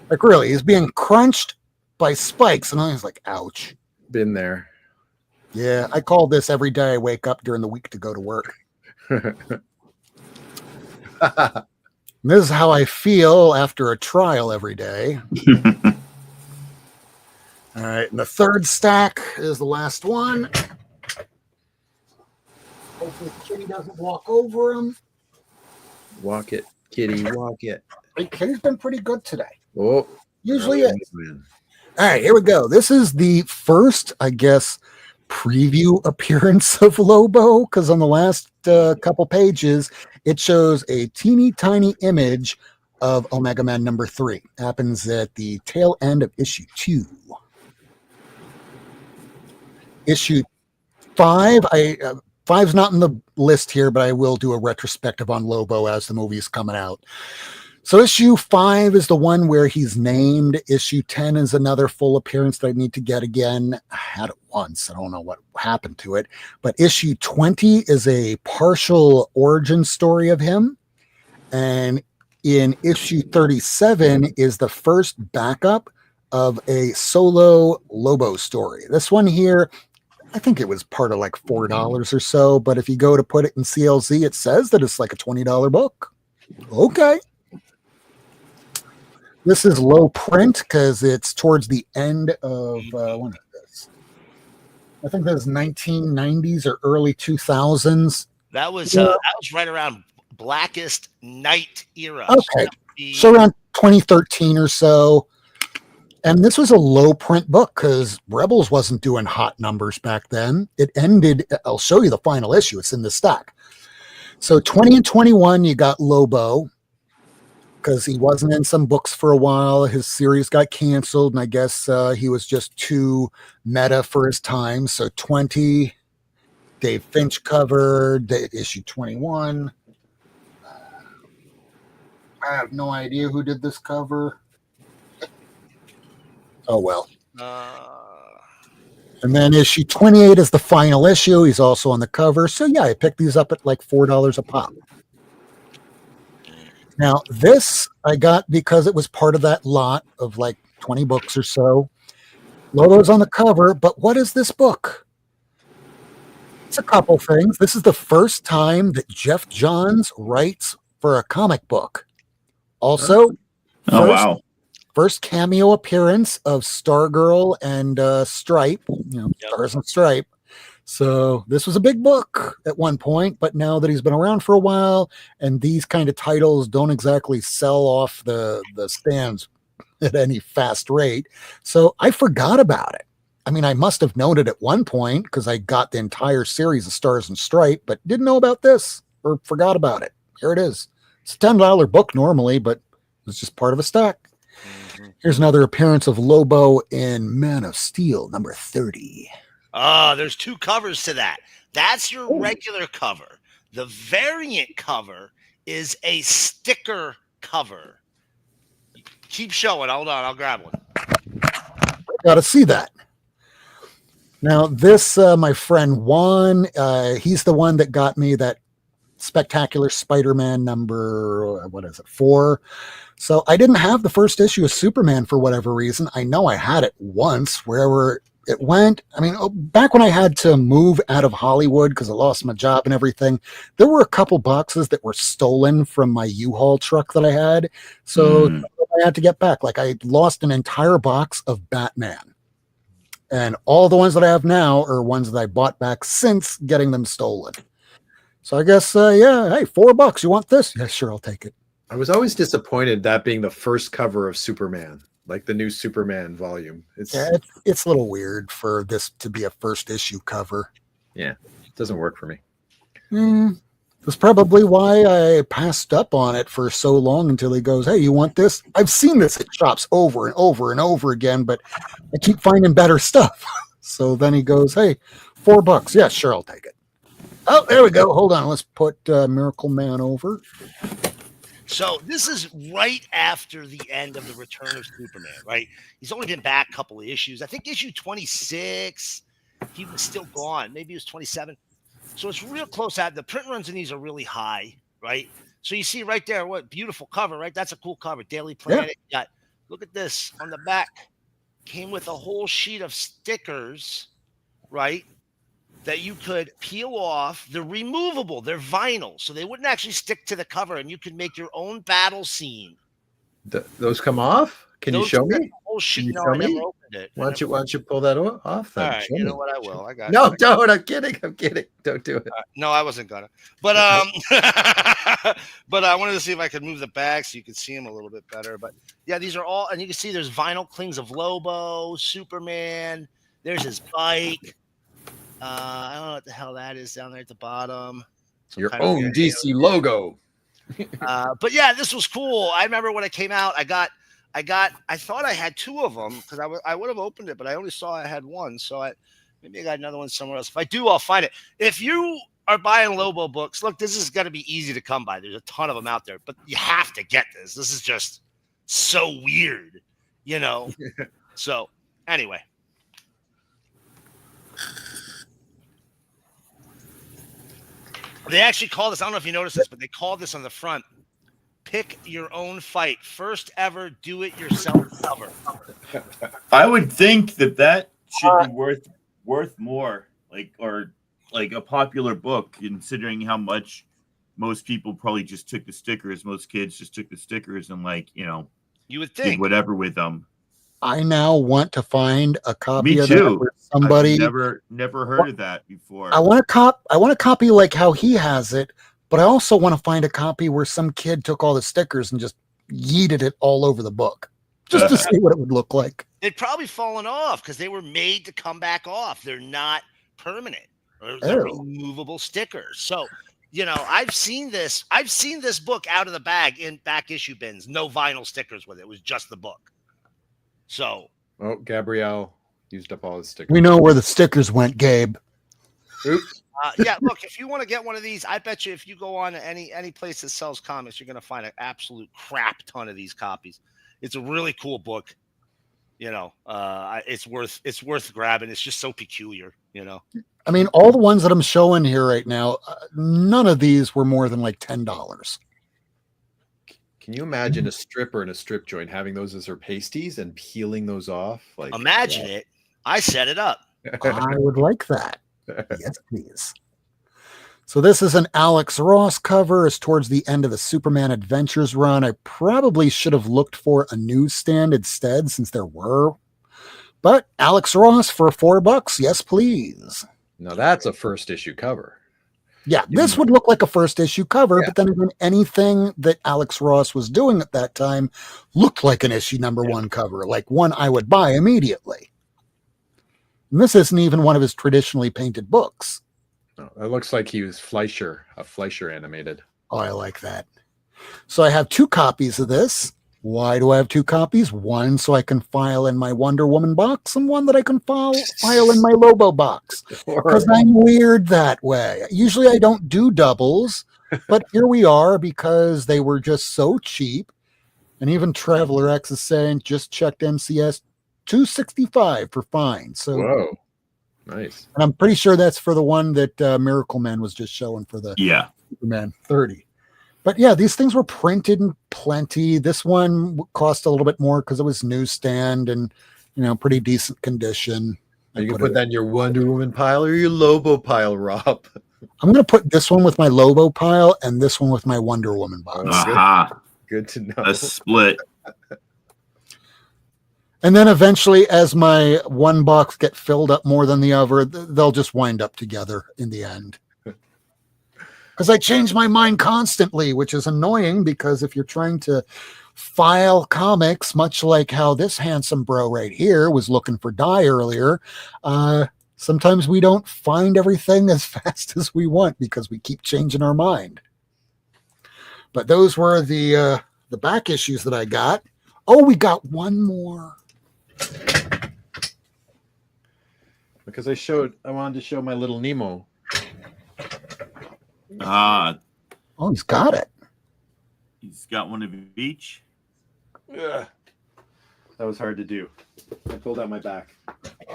Like, really, he's being crunched by spikes, and I was like, ouch. Been there. Yeah, I call this every day I wake up during the week to go to work. This is how I feel after a trial every day. All right, and the third stack is the last one. Hopefully Kitty doesn't walk over him. Walk it, kitty, walk it. Hey, Kitty's been pretty good today. Oh, Usually really is. man. All right, here we go. This is the first, I guess, preview appearance of Lobo, because on the last couple pages, it shows a teeny tiny image of Omega Man number 3. Happens at the tail end of issue 2. Issue 5, Five's not in the list here, but I will do a retrospective on Lobo as the movie is coming out. So issue 5 is the one where he's named. Issue 10 is another full appearance that I need to get again. I had it once. I don't know what happened to it. But issue 20 is a partial origin story of him. And in issue 37 is the first backup of a solo Lobo story. This one here, I think it was part of like $4 or so. But if you go to put it in CLZ, it says that it's like a $20 book. Okay. This is low print because it's towards the end of when is this? I think that was 1990s or early 2000s. That was right around Blackest Night era. Okay, so around 2013 or so. And this was a low print book because Rebels wasn't doing hot numbers back then. It ended. I'll show you the final issue. It's in the stack. So 20 and 21, you got Lobo, because he wasn't in some books for a while. His series got canceled, and I guess he was just too meta for his time. So 20, Dave Finch covered, issue 21. I have no idea who did this cover. Oh, well. And then issue 28 is the final issue. He's also on the cover. So, yeah, I picked these up at like $4 a pop. Now, this I got because it was part of that lot of like 20 books or so. Logo's on the cover, but what is this book? It's a couple things. This is the first time that Jeff Johns writes for a comic book. Also, wow. First cameo appearance of Stargirl and Stripe, Stars and Stripe. So this was a big book at one point, but now that he's been around for a while and these kind of titles don't exactly sell off the stands at any fast rate. So I forgot about it. I mean, I must have known it at one point because I got the entire series of Stars and Stripe, but didn't know about this or forgot about it. Here it is. It's a $10 book normally, but it's just part of a stack. Here's another appearance of Lobo in Man of Steel, number 30. There's two covers to that. That's your regular cover. The variant cover is a sticker cover. Keep showing. Hold on. I'll grab one. Got to see that. Now, this, my friend Juan, he's the one that got me that Spectacular Spider-Man number, 4. So I didn't have the first issue of Superman for whatever reason. I know I had it once, wherever it went. I mean, back when I had to move out of Hollywood because I lost my job and everything, there were a couple boxes that were stolen from my U-Haul truck that I had. So I had to get back. Like I lost an entire box of Batman. And all the ones that I have now are ones that I bought back since getting them stolen. So I guess, yeah, hey, $4. You want this? Yeah, sure, I'll take it. I was always disappointed that being the first cover of Superman, like the new Superman volume. It's a little weird for this to be a first issue cover. Yeah, it doesn't work for me. That's probably why I passed up on it for so long until he goes, hey, you want this? I've seen this at shops over and over and over again, but I keep finding better stuff. So then he goes, hey, $4. Yeah, sure, I'll take it. Oh, there we go. Hold on. Let's put Miracleman over. So this is right after the end of the Return of Superman, right? He's only been back a couple of issues. I think issue 26, he was still gone. Maybe it was 27. So it's real close out. The print runs in these are really high, right? So you see right there, what beautiful cover, right? That's a cool cover. Daily Planet. Yeah. Look at this on the back. Came with a whole sheet of stickers, right? That you could peel off. They're removable. They're vinyl. So they wouldn't actually stick to the cover, and you could make your own battle scene. Those come off? Can you show me? Whole sheet. No, I never opened it. Why don't you pull that off then? All right, you know what? I will. I got No, it. don't. I'm kidding. Don't do it. No, I wasn't gonna. But but I wanted to see if I could move the bag so you could see them a little bit better. But yeah, these are all, and you can see there's vinyl clings of Lobo, Superman. There's his bike. I don't know what the hell that is down there at the bottom. Your own DC logo. But yeah, this was cool. I remember when it came out, I thought I had two of them because I would have opened it, but I only saw I had one. So maybe I got another one somewhere else. If I do, I'll find it. If you are buying Lobo books, look, this is going to be easy to come by. There's a ton of them out there, but you have to get this. This is just so weird, you know? So anyway. They actually call this, I don't know if you noticed this, but they call this on the front, Pick Your Own Fight. First ever do-it-yourself cover. I would think that should be worth more, like a popular book, considering how much most people probably just took the stickers. Most kids just took the stickers and you would think did whatever with them. I now want to find a copy Me of too. that where somebody. I've never heard of that before. I want a copy like how he has it, but I also want to find a copy where some kid took all the stickers and just yeeted it all over the book, just to see what it would look like. They'd probably fallen off because they were made to come back off. They're not permanent or they're removable stickers. So, I've seen this book out of the bag in back issue bins. No vinyl stickers with it. It was just the book. So, Gabrielle used up all his stickers. We know where the stickers went, Gabe. Oops. Yeah, look, if you want to get one of these, I bet you if you go on any place that sells comics, you're going to find an absolute crap ton of these copies. It's a really cool book. It's worth grabbing. It's just so peculiar, I mean, all the ones that I'm showing here right now, none of these were more than like $10. Can you imagine a stripper in a strip joint having those as their pasties and peeling those off? Like, imagine it. I set it up. I would like that. Yes, please. So this is an Alex Ross cover. It's towards the end of the Superman Adventures run. I probably should have looked for a newsstand instead, since there were. But Alex Ross for $4. Yes, please. Now that's a first issue cover. Yeah, this would look like a first issue cover, but then again, anything that Alex Ross was doing at that time looked like an issue number one cover, like one I would buy immediately. And this isn't even one of his traditionally painted books. No, it looks like he was Fleischer animated. Oh, I like that. So I have two copies of this. Why do I have two copies? One so I can file in my Wonder Woman box, and one that I can file in my Lobo box. Because I'm weird that way. Usually I don't do doubles, but here we are because they were just so cheap. And even Traveler X is saying just checked MCS $265 for fine. So, whoa, nice. And I'm pretty sure that's for the one that Miracleman was just showing for the Superman 30. But yeah, these things were printed in plenty. This one cost a little bit more because it was newsstand and, pretty decent condition. You can put that in your Wonder Woman pile or your Lobo pile, Rob. I'm going to put this one with my Lobo pile and this one with my Wonder Woman box. Aha. Good to know. A split. And then eventually, as my one box get filled up more than the other, they'll just wind up together in the end. Because I change my mind constantly, which is annoying because if you're trying to file comics, much like how this handsome bro right here was looking for die earlier, sometimes we don't find everything as fast as we want because we keep changing our mind. But those were the back issues that I got. Oh, we got one more. Because I wanted to show my little Nemo. Ah, Oh, he's got it. he's got one of each. Ugh. That was hard to do. I pulled out my back.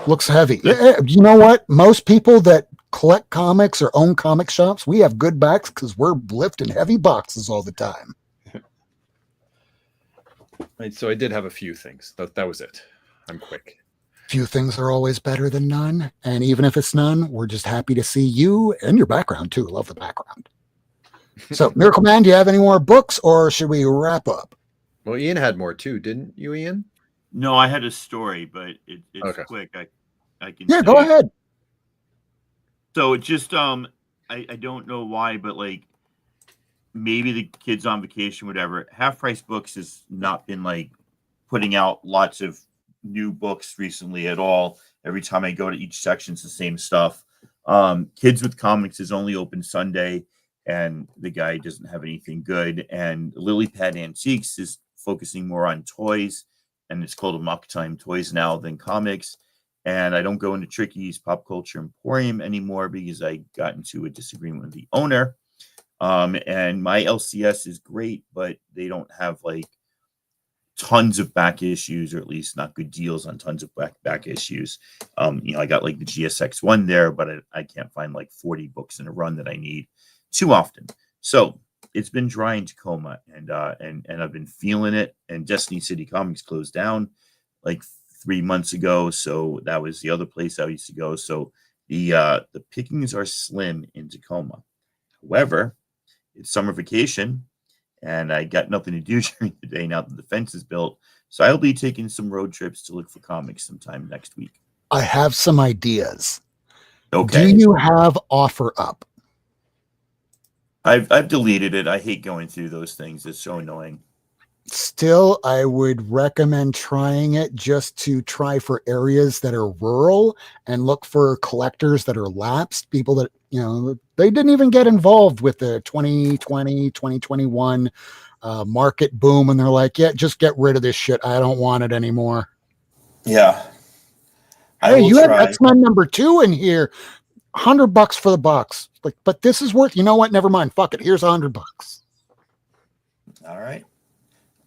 Looks heavy. You know what? Most people that collect comics or own comic shops, we have good backs because we're lifting heavy boxes all the time. Right, so I did have a few things. That was it. I'm quick. Few things are always better than none. And even if it's none, we're just happy to see you and your background too. Love the background. So, Miracleman, do you have any more books or should we wrap up? Well, Ian had more too, didn't you, Ian? No, I had a story, but it's Okay. quick. I can Yeah, say go it. ahead. So it just I don't know why, but like maybe the kids on vacation, whatever. Half Price Books has not been like putting out lots of new books recently at all. Every time I go to each section, it's the same stuff. Kids with Comics is only open Sunday, and the guy doesn't have anything good. And Lily Pad Antiques is focusing more on toys, and it's called Amok Time Toys now than comics. And I don't go into Tricky's Pop Culture Emporium anymore because I got into a disagreement with the owner. And my LCS is great, but they don't have like tons of back issues, or at least not good deals on tons of back issues. I got like the GSX one there, but I can't find like 40 books in a run that I need too often. So it's been dry in Tacoma, and I've been feeling it. And Destiny City Comics closed down like 3 months ago, so that was the other place I used to go. So the pickings are slim in Tacoma. However, it's summer vacation, and I got nothing to do during the day now that the fence is built. So I'll be taking some road trips to look for comics sometime next week. I have some ideas. Okay. Do you have Offer Up? I've deleted it. I hate going through those things. It's so annoying. Still, I would recommend trying it just to try for areas that are rural and look for collectors that are lapsed, people that, they didn't even get involved with the 2020, 2021 market boom. And they're like, yeah, just get rid of this shit. I don't want it anymore. Yeah. Hey, you have X-Men #2 in here. $100 for the box. Like, but this is worth, you know what? Never mind. Fuck it. Here's $100. All right.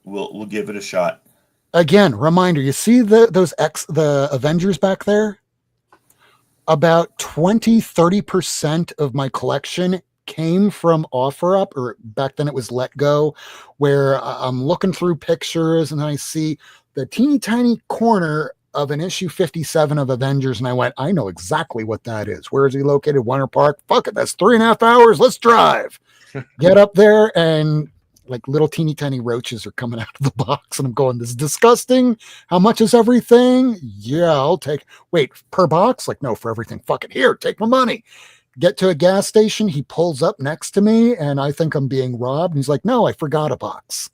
We'll give it a shot. Again, reminder, you see the Avengers back there? About 20-30% of my collection came from Offer Up, or back then it was Let Go, where I'm looking through pictures and I see the teeny tiny corner of an issue 57 of Avengers, and I went, I know exactly what that is. Where is he located? Winter Park. Fuck it, that's 3.5 hours. Let's drive. Get up there, and like little teeny tiny roaches are coming out of the box, and I'm going, this is disgusting. How much is everything? Yeah, I'll take. Wait, per box? Like, no, for everything. Fuck it. Here, take my money. Get to a gas station. He pulls up next to me, and I think I'm being robbed. And he's like, no, I forgot a box.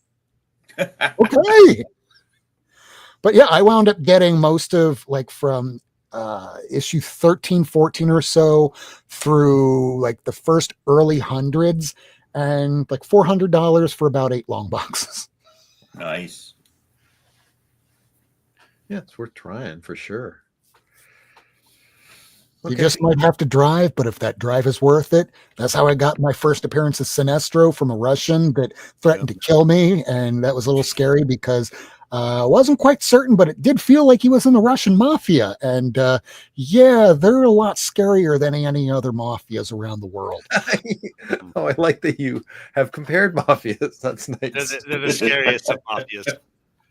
Okay. But yeah, I wound up getting most of like from issue 13, 14 or so through like the first early hundreds, and like $400 for about 8 long boxes. Nice. Yeah, it's worth trying for sure. You just might have to drive, but if that drive is worth it, that's how I got my first appearance of Sinestro from a Russian that threatened to kill me. And that was a little scary because I wasn't quite certain, but it did feel like he was in the Russian mafia. And yeah, they're a lot scarier than any other mafias around the world. Oh, I like that you have compared mafias. That's nice. They're the scariest of mafias.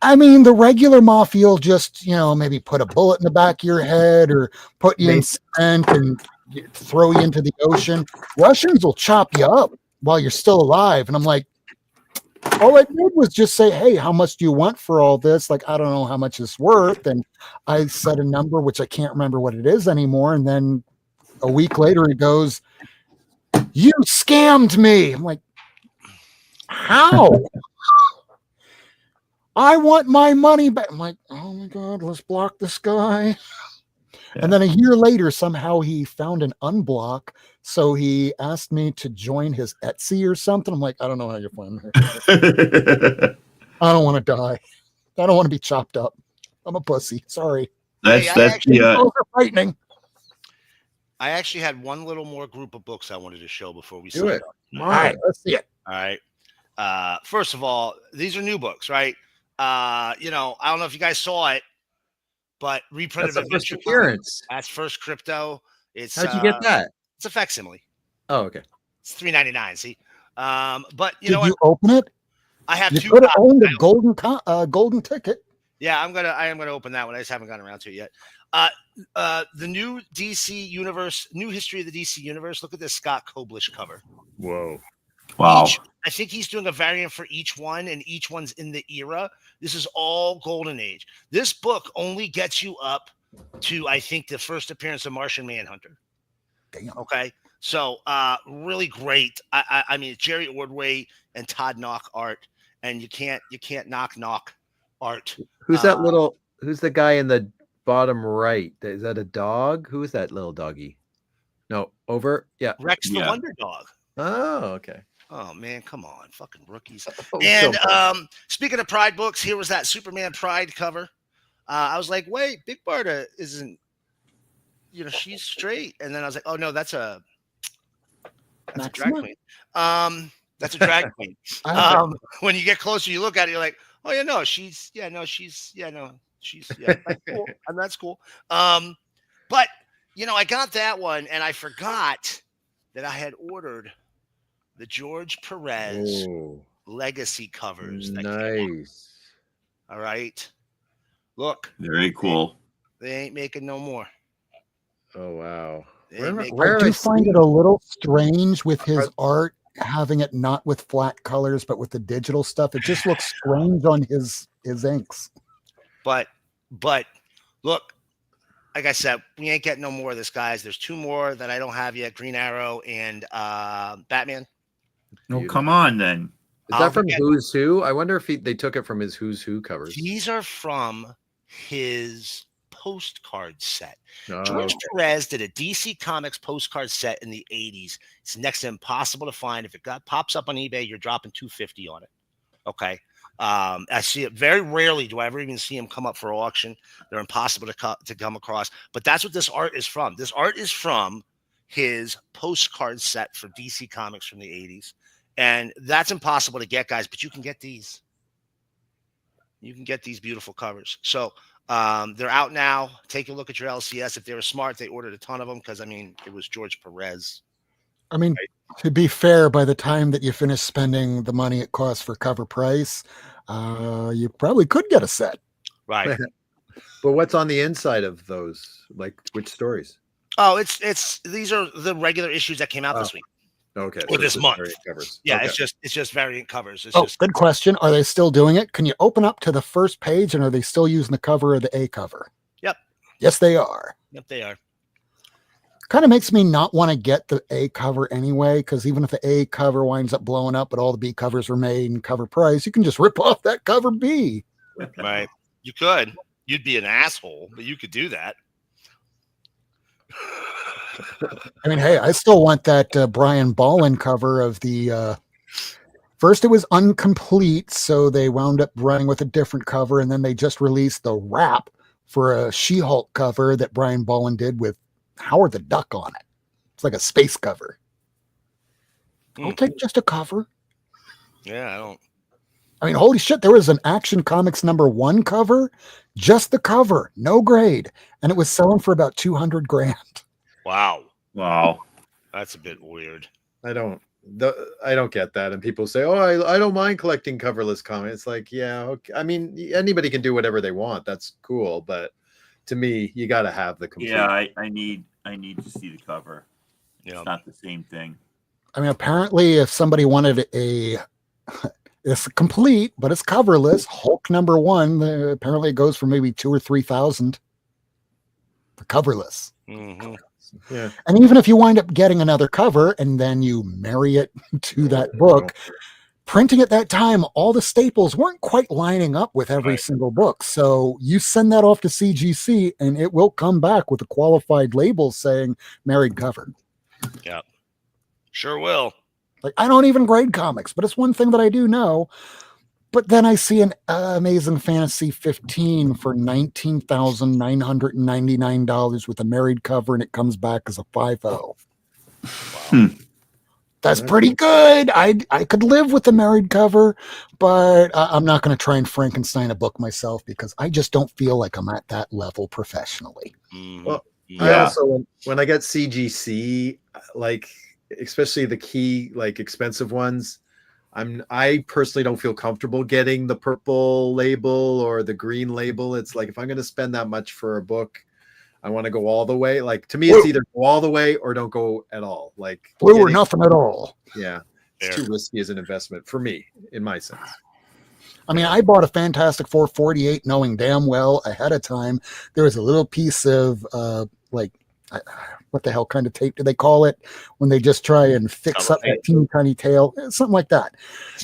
I mean, the regular mafia will just, maybe put a bullet in the back of your head or put you in cement and throw you into the ocean. Russians will chop you up while you're still alive. And I'm like, All I did was just say, hey, how much do you want for all this? Like, I don't know how much it's worth. And I said a number, which I can't remember what it is anymore. And then a week later, he goes, you scammed me. I'm like, how? I want my money back. I'm like, oh my God, let's block this guy. Yeah. And then a year later, somehow he found an unblock. So he asked me to join his Etsy or something. I'm like, I don't know how you find me. I don't want to die. I don't want to be chopped up. I'm a pussy. Sorry. Hey, that's the Those are frightening. I actually had one little more group of books I wanted to show before we Do sign it. off. All right, let's see it. All right. First of all, these are new books, right? I don't know if you guys saw it, but reprinted That's the first Adventure appearance. That's First Crypto. It's How'd you get that? It's a facsimile. Oh, okay. It's $3.99. See, but you Did know what? you open it? I have You two. could have copies. owned a golden ticket. Yeah, I am gonna open that one. I just haven't gotten around to it yet. The new DC universe, new history of the DC universe. Look at this Scott Koblish cover. Whoa. Wow. I think he's doing a variant for each one, and each one's in the era. This is all Golden Age. This book only gets you up to, I think, the first appearance of Martian Manhunter. Damn. Okay, so really great. I mean, it's Jerry Ordway and Todd Knock art, and you can't knock art. Who's that little? Who's the guy in the bottom right? Is that a dog? Who is that little doggy? No, over. Yeah, Rex the Yeah. Wonder Dog. Oh, okay. Oh man, come on, fucking rookies. Oh, And so speaking of Pride books, here was that Superman Pride cover. I was like, wait, Big Barda isn't, she's straight. And then I was like, oh no, that's a drag queen. That's a drag queen. When you get closer, you look at it, you're like, oh yeah, no, she's that's cool. And that's cool. But I got that one, and I forgot that I had ordered the George Perez legacy covers. Nice. All right. Look, Very cool. they ain't making no more. Oh wow. They ain't making- I do find it a little strange with his art having it not with flat colors, but with the digital stuff. It just looks strange on his inks. But look, like I said, we ain't getting no more of this, guys. There's two more that I don't have yet: Green Arrow and Batman. No, come on then. Is that from Who's Who? I wonder if they took it from his Who's Who covers. These are from his postcard set. Oh, George okay. Perez did a DC Comics postcard set in the 80s. It's next to impossible to find. If it pops up on eBay, you're dropping $250 on it. Okay. I see it very rarely. Do I ever even see them come up for auction? They're impossible to come across. But that's what this art is from. This art is from his postcard set for DC Comics from the 80s. And that's impossible to get, guys, but you can get these. You can get these beautiful covers. So they're out now. Take a look at your LCS. If they were smart, they ordered a ton of them because, it was George Perez. I mean, to be fair, by the time that you finish spending the money it costs for CovrPrice, you probably could get a set. Right. But what's on the inside of those? Like which stories? Oh, these are the regular issues that came out this week. Okay. Or this month. Covers. Yeah, Okay. it's just variant covers. Good question. Are they still doing it? Can you open up to the first page, and are they still using the cover of the A cover? Yep. Yes, they are. Yep, they are. Kind of makes me not want to get the A cover anyway, because even if the A cover winds up blowing up, but all the B covers were made in CovrPrice, you can just rip off that cover B. Right. You could. You'd be an asshole, but you could do that. I mean, hey, I still want that Brian Ballin cover of the. First, it was incomplete, so they wound up running with a different cover, and then they just released the wrap for a She-Hulk cover that Brian Ballin did with Howard the Duck on it. It's like a space cover. I'll take just a cover. Yeah, I don't. I mean, holy shit, there was an Action Comics #1 cover, just the cover, no grade, and it was selling for about $200,000. Wow. That's a bit weird. I don't get that. And people say, "Oh, I don't mind collecting coverless comics." It's like, yeah, okay. I mean, anybody can do whatever they want. That's cool, but to me, you got to have the complete. Yeah, I need to see the cover. It's not the same thing. I mean, apparently, if somebody wanted It's complete, but it's coverless. Hulk #1. Apparently, it goes for maybe 2,000 or 3,000. The coverless. Mm-hmm. Yeah. And even if you wind up getting another cover and then you marry it to that book, printing at that time, all the staples weren't quite lining up with every single book. So you send that off to CGC and it will come back with a qualified label saying married cover. Yeah, sure will. Like, I don't even grade comics, but it's one thing that I do know. But then I see an Amazing Fantasy 15 for $19,999 with a married cover, and it comes back as a 5.0. Wow. That's pretty good. I could live with the married cover, but I'm not going to try and Frankenstein a book myself because I just don't feel like I'm at that level professionally. Mm-hmm. Well, Mm-hmm. I also, when I get CGC, like especially the key, like expensive ones, I personally don't feel comfortable getting the purple label or the green label. It's like if I'm going to spend that much for a book, I want to go all the way. Like to me, it's either go all the way or don't go at all. Like blue or nothing at all. Yeah, it's too risky as an investment for me, in my sense. I mean, I bought a Fantastic Four 48 knowing damn well ahead of time there was a little piece of what the hell kind of tape do they call it when they just try and fix up that teeny tiny tail, something like that.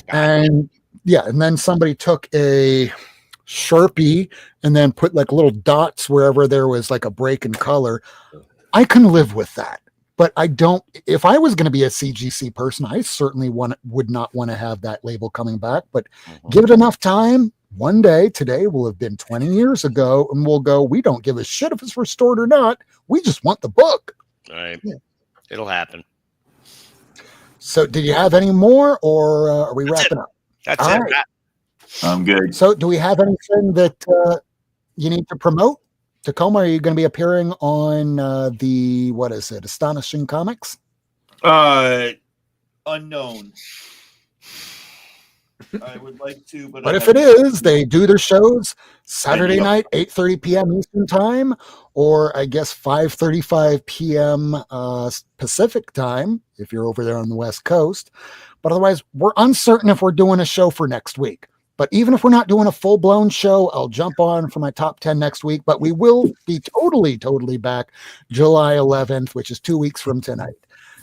And yeah, and then somebody took a Sharpie and then put like little dots wherever there was like a break in color. I can live with that, but I don't. If I was going to be a CGC person, I certainly would not want to have that label coming back. But give it enough time. One day, today will have been 20 years ago, and we'll go, we don't give a shit if it's restored or not. We just want the book. All right. Yeah. It'll happen. So did you have any more, or are we wrapping up? That's it. Right. I'm good. So do we have anything that you need to promote? Tacoma, are you going to be appearing on Astonishing Comics? Unknown. I would like to, but if it is, they do their shows Saturday night, 8:30 p.m. Eastern time, or I guess 5:35 p.m. Pacific time if you're over there on the West Coast. But otherwise, we're uncertain if we're doing a show for next week. But even if we're not doing a full-blown show, I'll jump on for my top 10 next week. But we will be totally back July 11th, which is 2 weeks from tonight.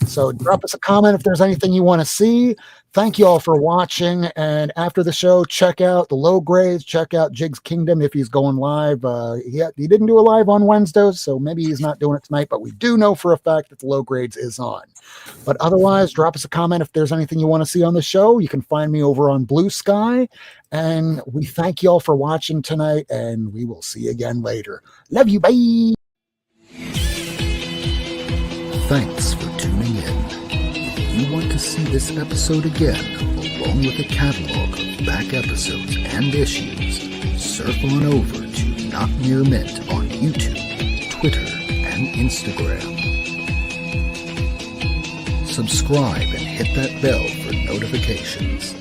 So drop us a comment if there's anything you want to see. Thank you all for watching. And after the show, check out the low grades. Check out Jig's Kingdom if he's going live. He didn't do a live on Wednesday, so maybe he's not doing it tonight. But we do know for a fact that the low grades is on. But otherwise, drop us a comment if there's anything you want to see on the show. You can find me over on Blue Sky. And we thank you all for watching tonight. And we will see you again later. Love you. Bye. Thanks for tuning in. If you want to see this episode again, along with a catalog of back episodes and issues, surf on over to Not Near Mint on YouTube, Twitter, and Instagram. Subscribe and hit that bell for notifications.